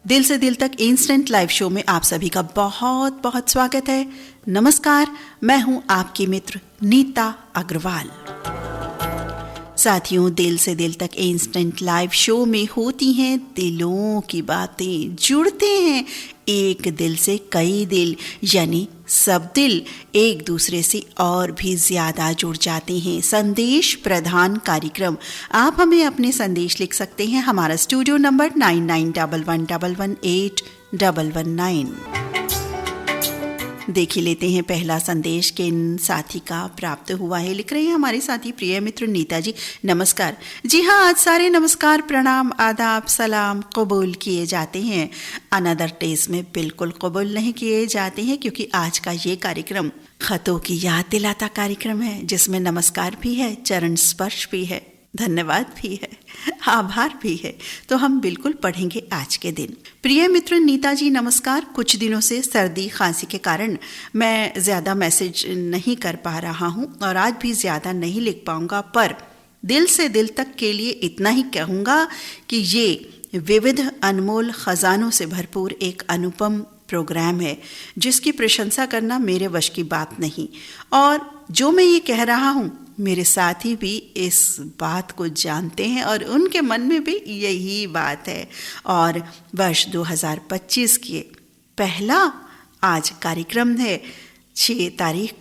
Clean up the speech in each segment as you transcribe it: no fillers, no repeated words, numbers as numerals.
दिल से दिल तक इंस्टेंट लाइव शो में आप सभी का बहुत बहुत स्वागत है। नमस्कार, मैं हूं आपकी मित्र नीता अग्रवाल। साथियों, दिल से दिल तक इंस्टेंट लाइव शो में होती हैं दिलों की बातें, जुड़ते हैं एक दिल से कई दिल, यानी सब दिल एक दूसरे से और भी ज्यादा जुड़ जाते हैं। संदेश प्रधान कार्यक्रम। आप हमें अपने संदेश लिख सकते हैं। हमारा स्टूडियो नंबर 9911118119। देख ही लेते हैं पहला संदेश किन साथी का प्राप्त हुआ है। लिख रहे हैं हमारे साथी प्रिय मित्र नीता जी। नमस्कार। जी हाँ, आज सारे नमस्कार, प्रणाम, आदाब, सलाम कबूल किए जाते हैं। अनदर डेज में बिल्कुल कबूल नहीं किए जाते हैं, क्योंकि आज का ये कार्यक्रम खतों की याद दिलाता कार्यक्रम है, जिसमें नमस्कार भी है, चरण स्पर्श भी है, धन्यवाद भी है, आभार भी है। तो हम बिल्कुल पढ़ेंगे आज के दिन। प्रिय मित्र नीता जी नमस्कार। कुछ दिनों से सर्दी खांसी के कारण मैं ज़्यादा मैसेज नहीं कर पा रहा हूँ और आज भी ज़्यादा नहीं लिख पाऊँगा, पर दिल से दिल तक के लिए इतना ही कहूँगा कि ये विविध अनमोल खजानों से भरपूर एक अनुपम प्रोग्राम है, जिसकी प्रशंसा करना मेरे वश की बात नहीं। और जो मैं ये कह रहा हूँ, मेरे साथी भी इस बात को जानते हैं और उनके मन में भी यही बात है। और वर्ष 2025 के पहला आज कार्यक्रम है। 6 तारीख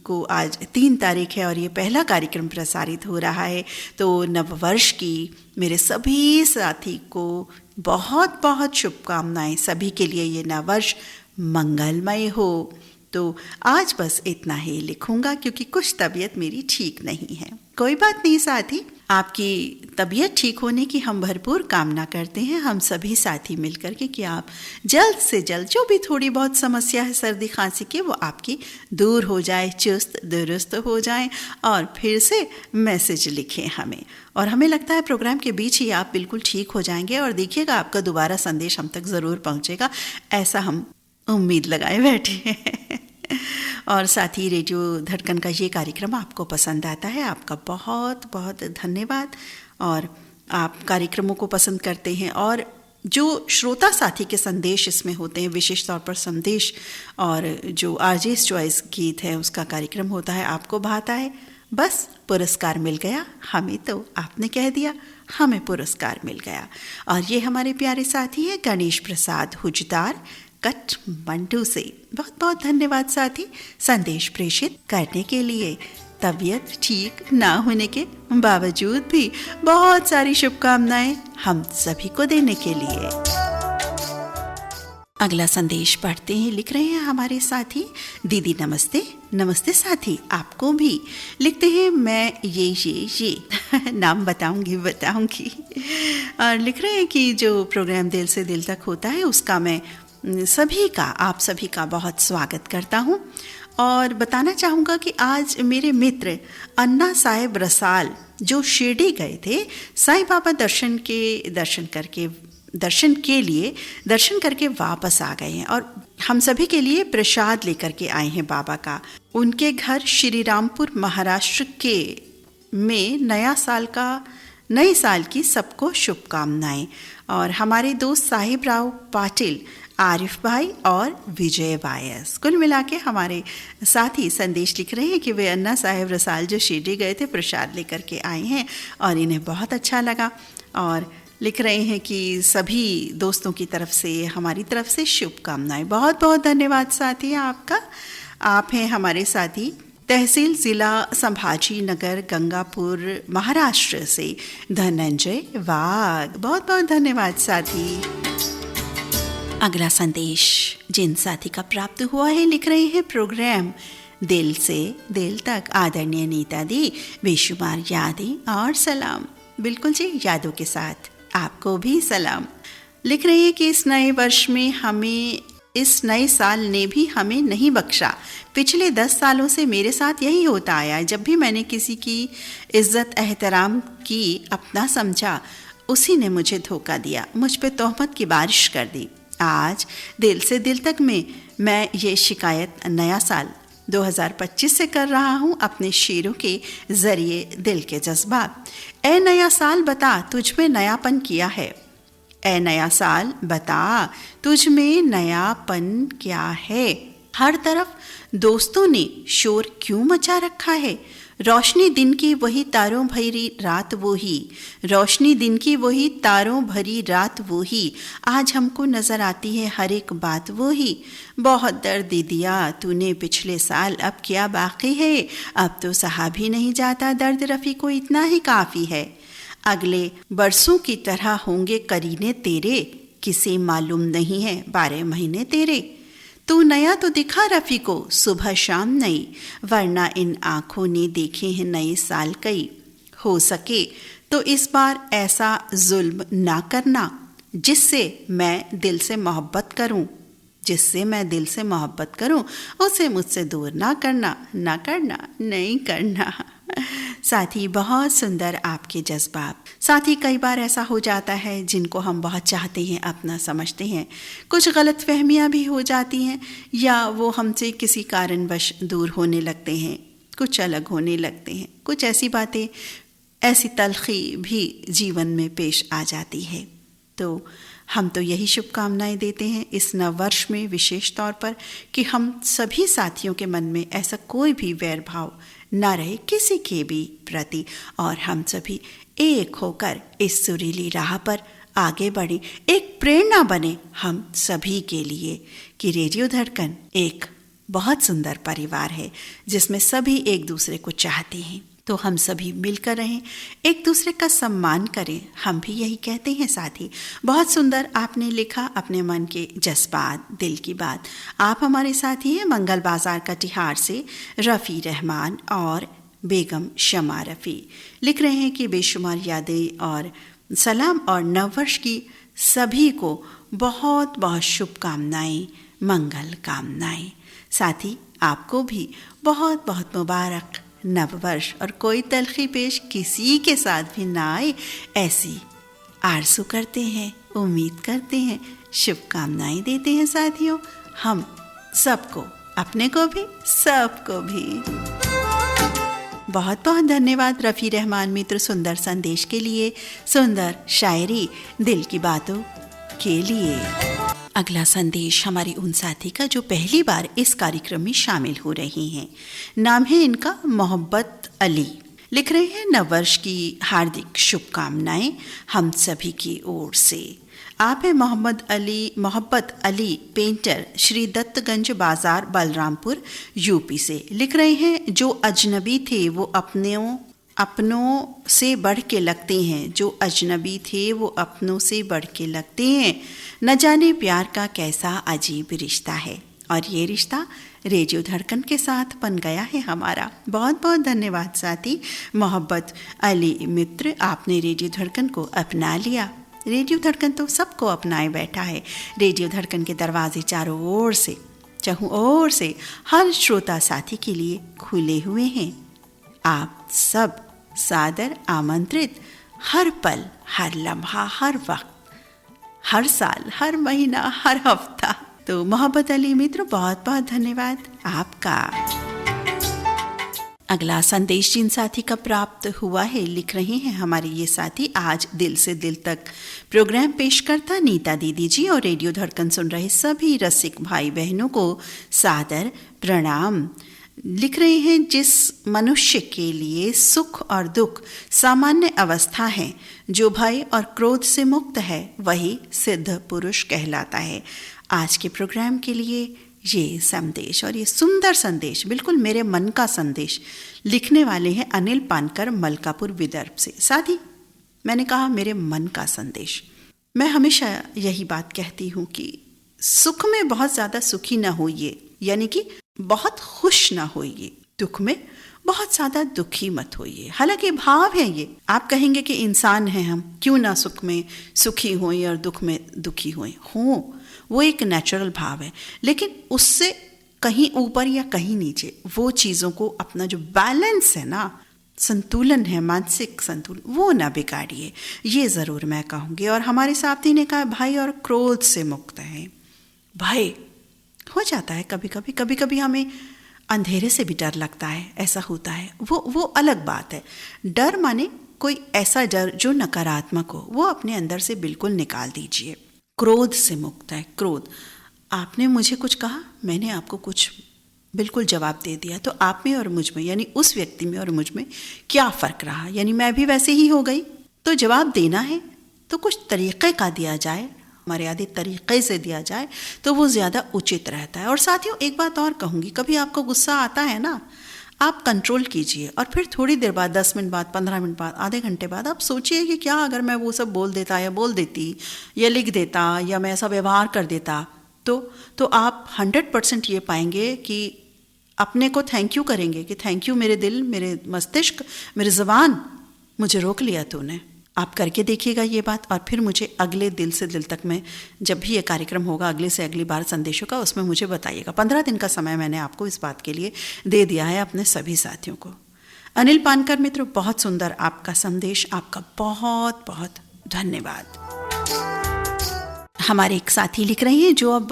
को, आज 3 तारीख है और ये पहला कार्यक्रम प्रसारित हो रहा है। तो नववर्ष की मेरे सभी साथी को बहुत बहुत शुभकामनाएं। सभी के लिए ये नववर्ष मंगलमय हो। तो आज बस इतना ही लिखूंगा, क्योंकि कुछ तबीयत मेरी ठीक नहीं है। कोई बात नहीं साथी, आपकी तबीयत ठीक होने की हम भरपूर कामना करते हैं, हम सभी साथी मिलकर के, कि आप जल्द से जल्द जो भी थोड़ी बहुत समस्या है सर्दी खांसी की, वो आपकी दूर हो जाए, चुस्त दुरुस्त हो जाए और फिर से मैसेज लिखें हमें। और हमें लगता है प्रोग्राम के बीच ही आप बिल्कुल ठीक हो जाएंगे और देखिएगा आपका दोबारा संदेश हम तक ज़रूर पहुँचेगा, ऐसा हम उम्मीद लगाए बैठे हैं। और साथ ही रेडियो धड़कन का ये कार्यक्रम आपको पसंद आता है, आपका बहुत बहुत धन्यवाद। और आप कार्यक्रमों को पसंद करते हैं और जो श्रोता साथी के संदेश इसमें होते हैं, विशेष तौर पर संदेश, और जो आरजेस चॉइस गीत है उसका कार्यक्रम होता है, आपको भाता है। बस पुरस्कार मिल गया हमें, तो आपने कह दिया हमें पुरस्कार मिल गया। और ये हमारे प्यारे साथी हैं गणेश प्रसाद हुजदार काठमांडू से। बहुत बहुत धन्यवाद साथी संदेश प्रेषित करने के लिए। तबीयत ठीक ना होने के बावजूद भी बहुत सारी शुभकामनाएं हम सभी को देने के लिए। अगला संदेश पढ़ते हैं। लिख रहे हैं हमारे साथी दीदी नमस्ते। नमस्ते साथी, आपको भी। लिखते हैं मैं ये नाम बताऊंगी। और लिख रहे हैं कि जो प्रोग्राम दिल से दिल तक होता है, उसका मैं आप सभी का बहुत स्वागत करता हूं। और बताना चाहूँगा कि आज मेरे मित्र अन्ना साहेब रसाल, जो शिरडी गए थे साईं बाबा दर्शन करके वापस आ गए हैं और हम सभी के लिए प्रसाद लेकर के आए हैं बाबा का। उनके घर श्री रामपुर महाराष्ट्र के में नए साल की सबको शुभकामनाएं। और हमारे दोस्त साहिब राव पाटिल, आरिफ भाई और विजय वायस, कुल मिला के हमारे साथी संदेश लिख रहे हैं कि वे अन्ना साहेब रसाल जो शिरडी गए थे प्रसाद लेकर के आए हैं और इन्हें बहुत अच्छा लगा। और लिख रहे हैं कि सभी दोस्तों की तरफ से, हमारी तरफ से शुभकामनाएं। बहुत बहुत धन्यवाद साथी आपका। आप हैं हमारे साथी तहसील जिला संभाजी नगर गंगापुर महाराष्ट्र से धनंजय वाघ। बहुत बहुत धन्यवाद साथी। अगला संदेश जिन साथी का प्राप्त हुआ है, लिख रहे हैं प्रोग्राम दिल से दिल तक आदरणीय नीता दी, बेशुमार यादें और सलाम। बिल्कुल जी, यादों के साथ आपको भी सलाम। लिख रहे हैं कि इस नए वर्ष में इस नए साल ने भी हमें नहीं बख्शा। पिछले 10 सालों से मेरे साथ यही होता आया है। जब भी मैंने किसी की इज्जत एहतराम की, अपना समझा, उसी ने मुझे धोखा दिया, मुझ पे तोहमत की बारिश कर दी। आज दिल से दिल तक में मैं ये शिकायत नया साल 2025 से कर रहा हूँ अपने शेरों के जरिए दिल के जज्बात। ए नया साल बता, तुझ में नयापन किया है, ऐ नया साल बता, तुझ में नयापन क्या है। हर तरफ दोस्तों ने शोर क्यों मचा रखा है। रोशनी दिन की वही तारों भरी रात वो ही, रोशनी दिन की वही तारों भरी रात वो ही, आज हमको नजर आती है हर एक बात वो ही। बहुत दर्द दिया तूने पिछले साल, अब क्या बाकी है, अब तो सहा भी नहीं जाता दर्द, रफ़ी को इतना ही काफ़ी है। अगले बरसों की तरह होंगे करीने तेरे, किसे मालूम नहीं है 12 महीने तेरे। तू नया तो दिखा रफ़ी को सुबह शाम नई, वरना इन आँखों ने देखे हैं नए साल कई। हो सके तो इस बार ऐसा जुल्म ना करना, जिससे मैं दिल से मोहब्बत करूं, जिससे मैं दिल से मोहब्बत करूं, उसे मुझसे दूर ना करना, ना करना, नहीं करना। साथी बहुत सुंदर आपके जज्बात। साथी कई बार ऐसा हो जाता है जिनको हम बहुत चाहते हैं, अपना समझते हैं, कुछ गलतफहमियां भी हो जाती हैं या वो हमसे किसी कारणवश दूर होने लगते हैं, कुछ अलग होने लगते हैं, कुछ ऐसी बातें, ऐसी तलखी भी जीवन में पेश आ जाती है। तो हम तो यही शुभकामनाएं देते हैं इस नव वर्ष में विशेष तौर पर कि हम सभी साथियों के मन में ऐसा कोई भी वैर भाव ना रहे किसी के भी प्रति, और हम सभी एक होकर इस सुरीली राह पर आगे बढ़ें, एक प्रेरणा बने हम सभी के लिए कि रेडियो धड़कन एक बहुत सुंदर परिवार है जिसमें सभी एक दूसरे को चाहते हैं। तो हम सभी मिलकर रहें, एक दूसरे का सम्मान करें, हम भी यही कहते हैं। साथी बहुत सुंदर आपने लिखा अपने मन के जज्बात, दिल की बात। आप हमारे साथी हैं मंगल बाजार कटिहार से रफ़ी रहमान और बेगम शमा रफ़ी। लिख रहे हैं कि बेशुमार यादें और सलाम और नववर्ष की सभी को बहुत बहुत शुभकामनाएं, मंगल कामनाएं। साथी आपको भी बहुत बहुत मुबारक नववर्ष, और कोई तलखी पेश किसी के साथ भी ना आए ऐसी आरज़ू करते हैं, उम्मीद करते हैं, शुभकामनाएं देते हैं साथियों हम सबको, अपने को भी सबको भी। बहुत बहुत धन्यवाद रफ़ी रहमान मित्र सुंदर संदेश के लिए, सुंदर शायरी, दिल की बातों के लिए। अगला संदेश हमारी उन साथी का जो पहली बार इस कार्यक्रम में शामिल हो रही हैं। नाम है इनका मोहब्बत अली। लिख रहे हैं नववर्ष की हार्दिक शुभकामनाएं हम सभी की ओर से। आप है मोहब्बत अली पेंटर, श्री दत्तगंज बाजार बलरामपुर यूपी से। लिख रहे हैं जो अजनबी थे वो अपनों से बढ़ के लगते हैं, जो अजनबी थे वो अपनों से बढ़ के लगते हैं, न जाने प्यार का कैसा अजीब रिश्ता है। और ये रिश्ता रेडियो धड़कन के साथ बन गया है हमारा। बहुत बहुत धन्यवाद साथी मोहब्बत अली मित्र, आपने रेडियो धड़कन को अपना लिया। रेडियो धड़कन तो सबको अपनाए बैठा है। रेडियो धड़कन के दरवाजे चारों ओर से, चहुं ओर से हर श्रोता साथी के लिए खुले हुए हैं। आप सब सादर आमंत्रित, हर पल, हर लम्हा, हर वक्त, हर साल, हर महीना, हर हफ्ता। तो मोहब्बत अली मित्र बहुत बहुत धन्यवाद आपका। अगला संदेश जिन साथी का प्राप्त हुआ है, लिख रहे हैं हमारे ये साथी आज दिल से दिल तक प्रोग्राम पेश करता नीता दीदी जी और रेडियो धड़कन सुन रहे सभी रसिक भाई बहनों को सादर प्रणाम। लिख रहे हैं जिस मनुष्य के लिए सुख और दुख सामान्य अवस्था है, जो भय और क्रोध से मुक्त है, वही सिद्ध पुरुष कहलाता है। आज के प्रोग्राम के लिए ये संदेश और ये सुंदर संदेश, बिल्कुल मेरे मन का संदेश, लिखने वाले हैं अनिल पानकर मलकापुर विदर्भ से। साथ ही मैंने कहा मेरे मन का संदेश। मैं हमेशा यही बात कहती हूँ कि सुख में बहुत ज़्यादा सुखी ना होइए, यानी कि बहुत खुश ना होइए, दुख में बहुत ज़्यादा दुखी मत होइए। हालांकि भाव है ये, आप कहेंगे कि इंसान हैं हम, क्यों ना सुख में सुखी हों और दुख में दुखी हों, वो एक नेचुरल भाव है। लेकिन उससे कहीं ऊपर या कहीं नीचे वो चीज़ों को, अपना जो बैलेंस है ना, संतुलन है, मानसिक संतुलन, वो ना बिगाड़िए, ये ज़रूर मैं कहूँगी। और हमारे साथी ने कहा भय और क्रोध से मुक्त है। भय हो जाता है कभी कभी हमें अंधेरे से भी डर लगता है, ऐसा होता है, वो अलग बात है। डर माने कोई ऐसा डर जो नकारात्मक हो वो अपने अंदर से बिल्कुल निकाल दीजिए। क्रोध से मुक्त है। क्रोध, आपने मुझे कुछ कहा, मैंने आपको कुछ बिल्कुल जवाब दे दिया, तो आप में और मुझ में यानी उस व्यक्ति में और मुझ में क्या फ़र्क रहा, यानी मैं भी वैसे ही हो गई। तो जवाब देना है तो कुछ तरीक़े का दिया जाए, मर्यादित तरीक़े से दिया जाए तो वो ज़्यादा उचित रहता है। और साथियों एक बात और कहूँगी, कभी आपको गुस्सा आता है ना, आप कंट्रोल कीजिए और फिर थोड़ी देर बाद, 10 मिनट बाद, 15 मिनट बाद, आधे घंटे बाद आप सोचिए कि क्या अगर मैं वो सब बोल देता या बोल देती या लिख देता या मैं ऐसा व्यवहार कर देता, तो आप 100% ये पाएंगे कि अपने को थैंक यू करेंगे कि थैंक यू मेरे दिल, मेरे मस्तिष्क, मेरी ज़ुबान, मुझे रोक लिया तूने। आप करके देखिएगा ये बात और फिर मुझे अगले दिल से दिल तक में जब भी ये कार्यक्रम होगा, अगले से अगली बार संदेशों का, उसमें मुझे बताइएगा। 15 दिन का समय मैंने आपको इस बात के लिए दे दिया है अपने सभी साथियों को। अनिल पानकर मित्र, बहुत सुंदर आपका संदेश, आपका बहुत बहुत धन्यवाद। हमारे एक साथी लिख रहे हैं जो अब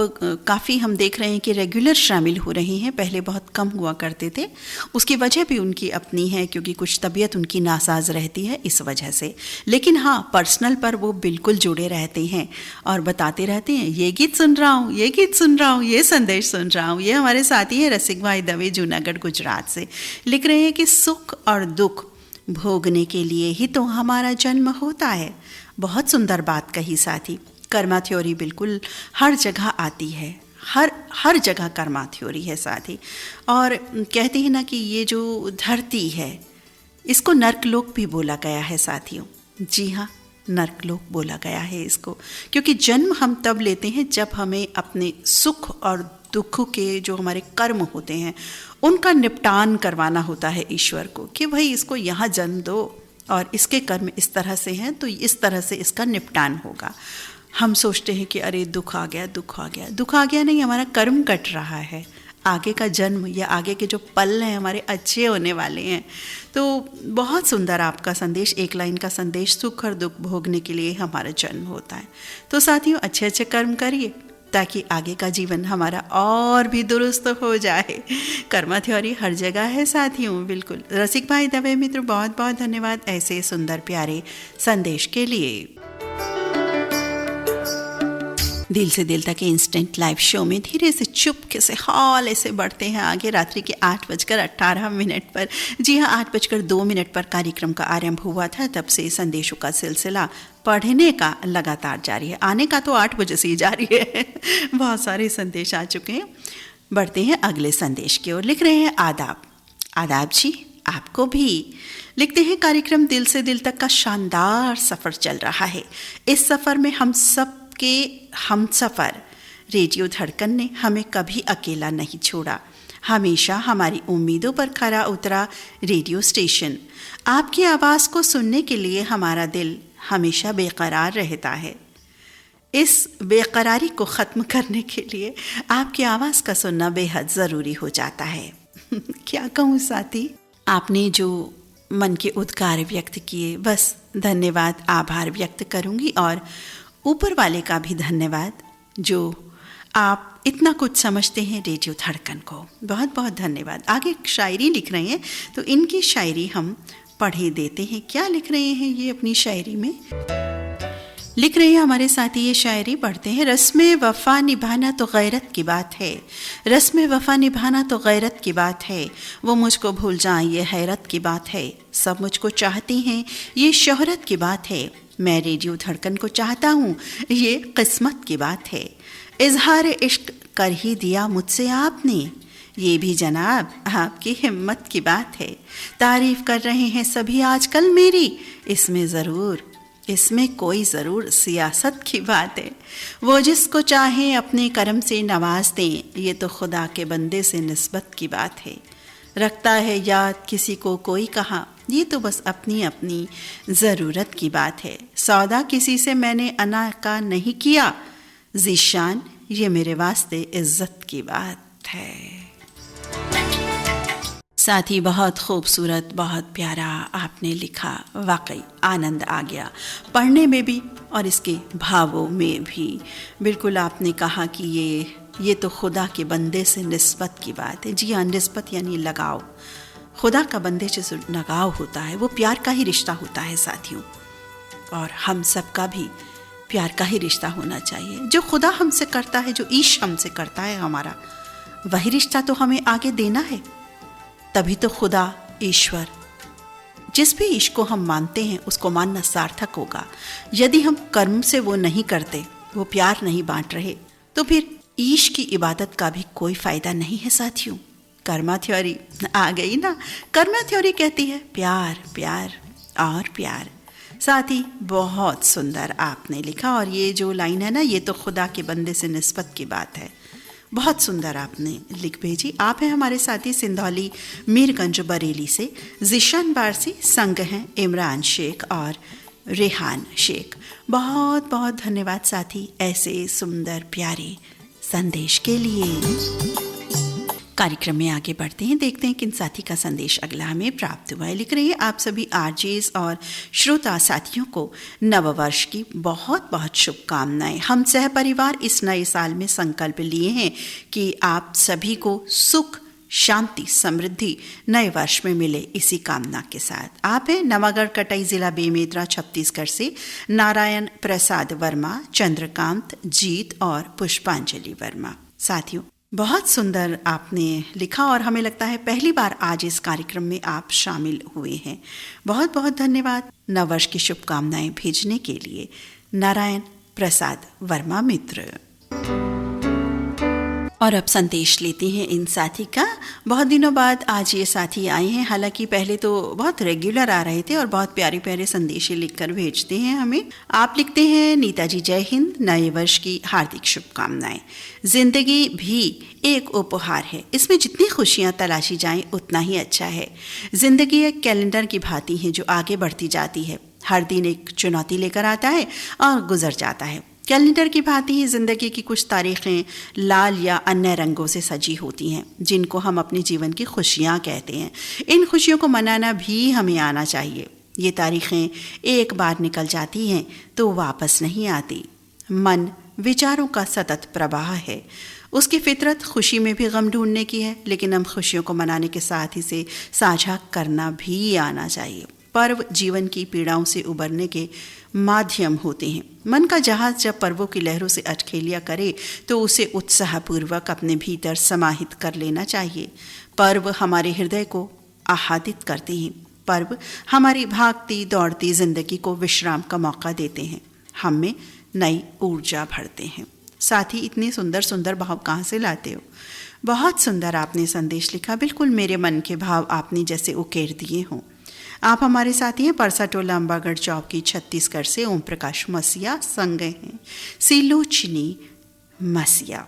काफ़ी हम देख रहे हैं कि रेगुलर शामिल हो रहे हैं, पहले बहुत कम हुआ करते थे। उसकी वजह भी उनकी अपनी है क्योंकि कुछ तबीयत उनकी नासाज रहती है इस वजह से, लेकिन हाँ पर्सनल पर वो बिल्कुल जुड़े रहते हैं और बताते रहते हैं ये गीत सुन रहा हूँ, ये गीत सुन रहा हूँ, ये संदेश सुन रहा हूँ। ये हमारे साथी हैं रसिक भाई दवे, जूनागढ़ गुजरात से। लिख रहे हैं कि सुख और दुख भोगने के लिए ही तो हमारा जन्म होता है। बहुत सुंदर बात कही साथी। कर्मा थ्योरी बिल्कुल हर जगह आती है, हर जगह कर्मा थ्योरी है साथी। और कहते हैं ना कि ये जो धरती है इसको नर्कलोक भी बोला गया है साथियों। जी हाँ, नर्कलोक बोला गया है इसको, क्योंकि जन्म हम तब लेते हैं जब हमें अपने सुख और दुख के जो हमारे कर्म होते हैं उनका निपटान करवाना होता है ईश्वर को, कि भाई इसको यहाँ जन्म दो और इसके कर्म इस तरह से हैं तो इस तरह से इसका निपटान होगा। हम सोचते हैं कि अरे दुख आ गया, दुख आ गया। दुख आ गया नहीं, हमारा कर्म कट रहा है, आगे का जन्म या आगे के जो पल हैं हमारे अच्छे होने वाले हैं। तो बहुत सुंदर आपका संदेश, एक लाइन का संदेश, सुख और दुख भोगने के लिए हमारा जन्म होता है। तो साथियों अच्छे अच्छे कर्म करिए ताकि आगे का जीवन हमारा और भी दुरुस्त हो जाए। कर्मा थ्योरी हर जगह है साथियों, बिल्कुल। रसिक भाई दवे मित्र, बहुत बहुत धन्यवाद ऐसे सुंदर प्यारे संदेश के लिए। दिल से दिल तक इंस्टेंट लाइव शो में धीरे से चुपके से हौले से बढ़ते हैं आगे रात्रि के 8:18 पर। जी हाँ, 8:02 पर कार्यक्रम का आरंभ हुआ था, तब से संदेशों का सिलसिला पढ़ने का लगातार जारी है। आने का तो 8 बजे से ही जारी है। बहुत सारे संदेश आ चुके हैं। बढ़ते हैं अगले संदेश की ओर। लिख रहे हैं आदाब। आदाब जी, आपको भी। लिखते हैं कार्यक्रम दिल से दिल तक का शानदार सफ़र चल रहा है। इस सफ़र में हम सब के हम सफ़र रेडियो धड़कन ने हमें कभी अकेला नहीं छोड़ा। हमेशा हमारी उम्मीदों पर खरा उतरा रेडियो स्टेशन। आपकी आवाज़ को सुनने के लिए हमारा दिल हमेशा बेकरार रहता है। इस बेकरारी को ख़त्म करने के लिए आपकी आवाज़ का सुनना बेहद ज़रूरी हो जाता है। क्या कहूँ साथी, आपने जो मन के उद्गार व्यक्त किए, बस धन्यवाद, आभार व्यक्त करूँगी। और ऊपर वाले का भी धन्यवाद जो आप इतना कुछ समझते हैं रेडियो धड़कन को। बहुत बहुत धन्यवाद। आगे शायरी लिख रहे हैं तो इनकी शायरी हम पढ़े देते हैं। क्या लिख रहे हैं ये अपनी शायरी में? लिख रहे हैं हमारे साथी ये शायरी, पढ़ते हैं। रस्म वफ़ा निभाना तो गैरत की बात है, रस्म वफ़ा निभाना तो गैरत की बात है। वो मुझको भूल जाएं ये हैरत की बात है। सब मुझको चाहती हैं ये शोहरत की बात है। मैं रेडियो धड़कन को चाहता हूँ ये किस्मत की बात है। इजहार इश्क कर ही दिया मुझसे आपने, ये भी जनाब आपकी हिम्मत की बात है। तारीफ़ कर रहे हैं सभी आजकल मेरी, इसमें कोई ज़रूर सियासत की बात है। वो जिसको चाहें अपने करम से नवाज दें, ये तो खुदा के बंदे से निस्बत की बात है। रखता है याद किसी को कोई कहा, ये तो बस अपनी अपनी ज़रूरत की बात है। सौदा किसी से मैंने अना का नहीं किया, ज़ीशान ये मेरे वास्ते इज़्ज़त की बात है। साथी बहुत खूबसूरत, बहुत प्यारा आपने लिखा, वाकई आनंद आ गया पढ़ने में भी और इसके भावों में भी। बिल्कुल आपने कहा कि ये तो खुदा के बंदे से निस्बत की बात है। जी हाँ, निस्बत यानी लगाव, खुदा का बंदे से जो लगाव होता है वो प्यार का ही रिश्ता होता है साथियों। और हम सबका भी प्यार का ही रिश्ता होना चाहिए। जो खुदा हमसे करता है, जो ईश हमसे करता है हमारा, वही रिश्ता तो हमें आगे देना है। तभी तो खुदा, ईश्वर, जिस भी ईश को हम मानते हैं उसको मानना सार्थक होगा। यदि हम कर्म से वो नहीं करते, वो प्यार नहीं बांट रहे, तो फिर ईश की इबादत का भी कोई फायदा नहीं है साथियों। कर्मा थ्योरी आ गई ना। कर्मा थ्योरी कहती है प्यार, प्यार और प्यार। साथ ही बहुत सुंदर आपने लिखा, और ये जो लाइन है ना, ये तो खुदा के बंदे से निस्बत की बात है। बहुत सुंदर आपने लिख भेजी। आप हैं हमारे साथी सिंधौली मीरगंज बरेली से। जिशान बारसी संग हैं इमरान शेख और रेहान शेख। बहुत बहुत धन्यवाद साथी ऐसे सुंदर प्यारे संदेश के लिए। कार्यक्रम में आगे बढ़ते हैं, देखते हैं किन साथी का संदेश अगला हमें प्राप्त हुआ है। लिख रही है आप सभी आरजेस और श्रोता साथियों को नववर्ष की बहुत बहुत शुभकामनाएं। हम सह परिवार इस नए साल में संकल्प लिए हैं कि आप सभी को सुख, शांति, समृद्धि नए वर्ष में मिले, इसी कामना के साथ। आप हैं नवागढ़ कटाई जिला बेमेतरा छत्तीसगढ़ से नारायण प्रसाद वर्मा, चंद्रकांत, जीत और पुष्पांजलि वर्मा। साथियों बहुत सुंदर आपने लिखा, और हमें लगता है पहली बार आज इस कार्यक्रम में आप शामिल हुए हैं। बहुत बहुत धन्यवाद नववर्ष की शुभकामनाएं भेजने के लिए, नारायण प्रसाद वर्मा मित्र। और अब संदेश लेते हैं इन साथी का। बहुत दिनों बाद आज ये साथी आए हैं। हालांकि पहले तो बहुत रेगुलर आ रहे थे और बहुत प्यारे प्यारे संदेश लिखकर भेजते हैं हमें। आप लिखते हैं नीताजी जय हिंद, नए वर्ष की हार्दिक शुभकामनाएं। जिंदगी भी एक उपहार है, इसमें जितनी खुशियां तलाशी जाएं उतना ही अच्छा है। जिंदगी एक कैलेंडर की भांति है जो आगे बढ़ती जाती है। हर दिन एक चुनौती लेकर आता है और गुजर जाता है। कैलेंडर की भांति ही जिंदगी की कुछ तारीखें लाल या अन्य रंगों से सजी होती हैं, जिनको हम अपने जीवन की खुशियां कहते हैं। इन खुशियों को मनाना भी हमें आना चाहिए। ये तारीखें एक बार निकल जाती हैं तो वापस नहीं आती। मन विचारों का सतत प्रवाह है। उसकी फितरत खुशी में भी गम ढूंढने की है, लेकिन हम खुशियों को मनाने के साथ ही से साझा करना भी आना चाहिए। पर्व जीवन की पीड़ाओं से उबरने के माध्यम होते हैं। मन का जहाज जब पर्वों की लहरों से अटखेलिया करे तो उसे उत्साहपूर्वक अपने भीतर समाहित कर लेना चाहिए। पर्व हमारे हृदय को आह्लादित करते हैं। पर्व हमारी भागती दौड़ती जिंदगी को विश्राम का मौका देते हैं, हम में नई ऊर्जा भरते हैं। साथ ही इतने सुंदर सुंदर भाव कहाँ से लाते हो? बहुत सुंदर आपने संदेश लिखा, बिल्कुल मेरे मन के भाव आपने जैसे उकेर दिए हों। आप हमारे साथी हैं परसा टोला अम्बागढ़ चौकी छत्तीसगढ़ से ओम प्रकाश मसिया, संग हैं सिलोचनी मसिया।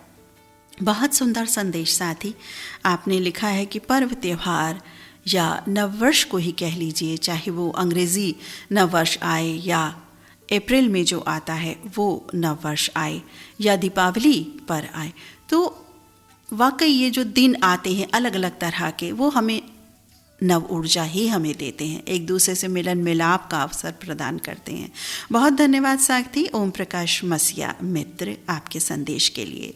बहुत सुंदर संदेश साथी आपने लिखा है कि पर्व त्यौहार या नववर्ष को ही कह लीजिए, चाहे वो अंग्रेज़ी नववर्ष आए या अप्रैल में जो आता है वो नववर्ष आए या दीपावली पर आए, तो वाकई ये जो दिन आते हैं अलग अलग तरह के, वो हमें नव ऊर्जा ही हमें देते हैं, एक दूसरे से मिलन मिलाप का अवसर प्रदान करते हैं। बहुत धन्यवाद साथी ओम प्रकाश मसिया मित्र आपके संदेश के लिए।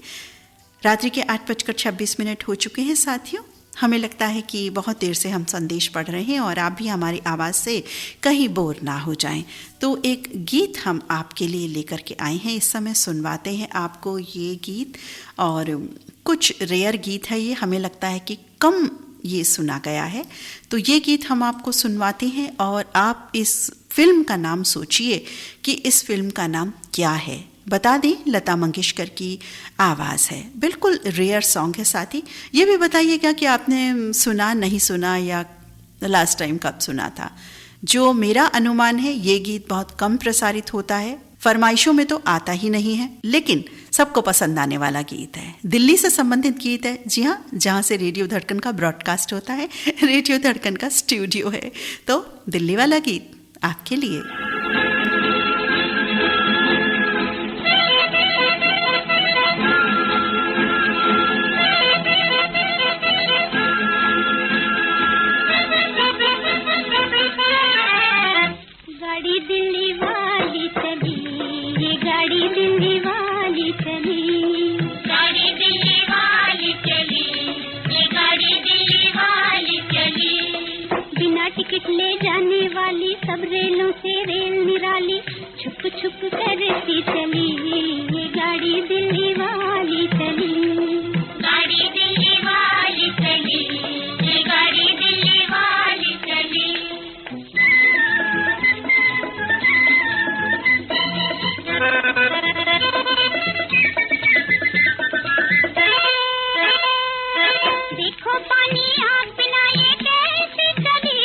रात्रि के 8:26 हो चुके हैं साथियों। हमें लगता है कि बहुत देर से हम संदेश पढ़ रहे हैं और आप भी हमारी आवाज़ से कहीं बोर ना हो जाएं, तो एक गीत हम आपके लिए लेकर के आए हैं। इस समय सुनवाते हैं आपको ये गीत, और कुछ रेयर गीत है ये, हमें लगता है कि कम ये सुना गया है, तो ये गीत हम आपको सुनवाते हैं और आप इस फिल्म का नाम सोचिए कि इस फिल्म का नाम क्या है। बता दें, लता मंगेशकर की आवाज़ है, बिल्कुल रेयर सॉन्ग है। साथ ही ये भी बताइएगा कि आपने सुना नहीं सुना या लास्ट टाइम कब सुना था। जो मेरा अनुमान है ये गीत बहुत कम प्रसारित होता है, फरमाइशों में तो आता ही नहीं है, लेकिन सबको पसंद आने वाला गीत है, दिल्ली से संबंधित गीत है। जी हाँ, जहाँ से रेडियो धड़कन का ब्रॉडकास्ट होता है, रेडियो धड़कन का स्टूडियो है, तो दिल्ली वाला गीत आपके लिए। गाड़ी दिल्ली वाली चली, ये गाड़ी दिल्ली वाली चली, गाड़ी दिल्ली वाली चली, ये गाड़ी दिल्ली वाली चली। गाड़ी दिल्ली वाली चली, गाड़ी दिल्ली वाली चली, ये गाड़ी दिल्ली वाली चली। देखो पानी आग बिना ये कैसी चली,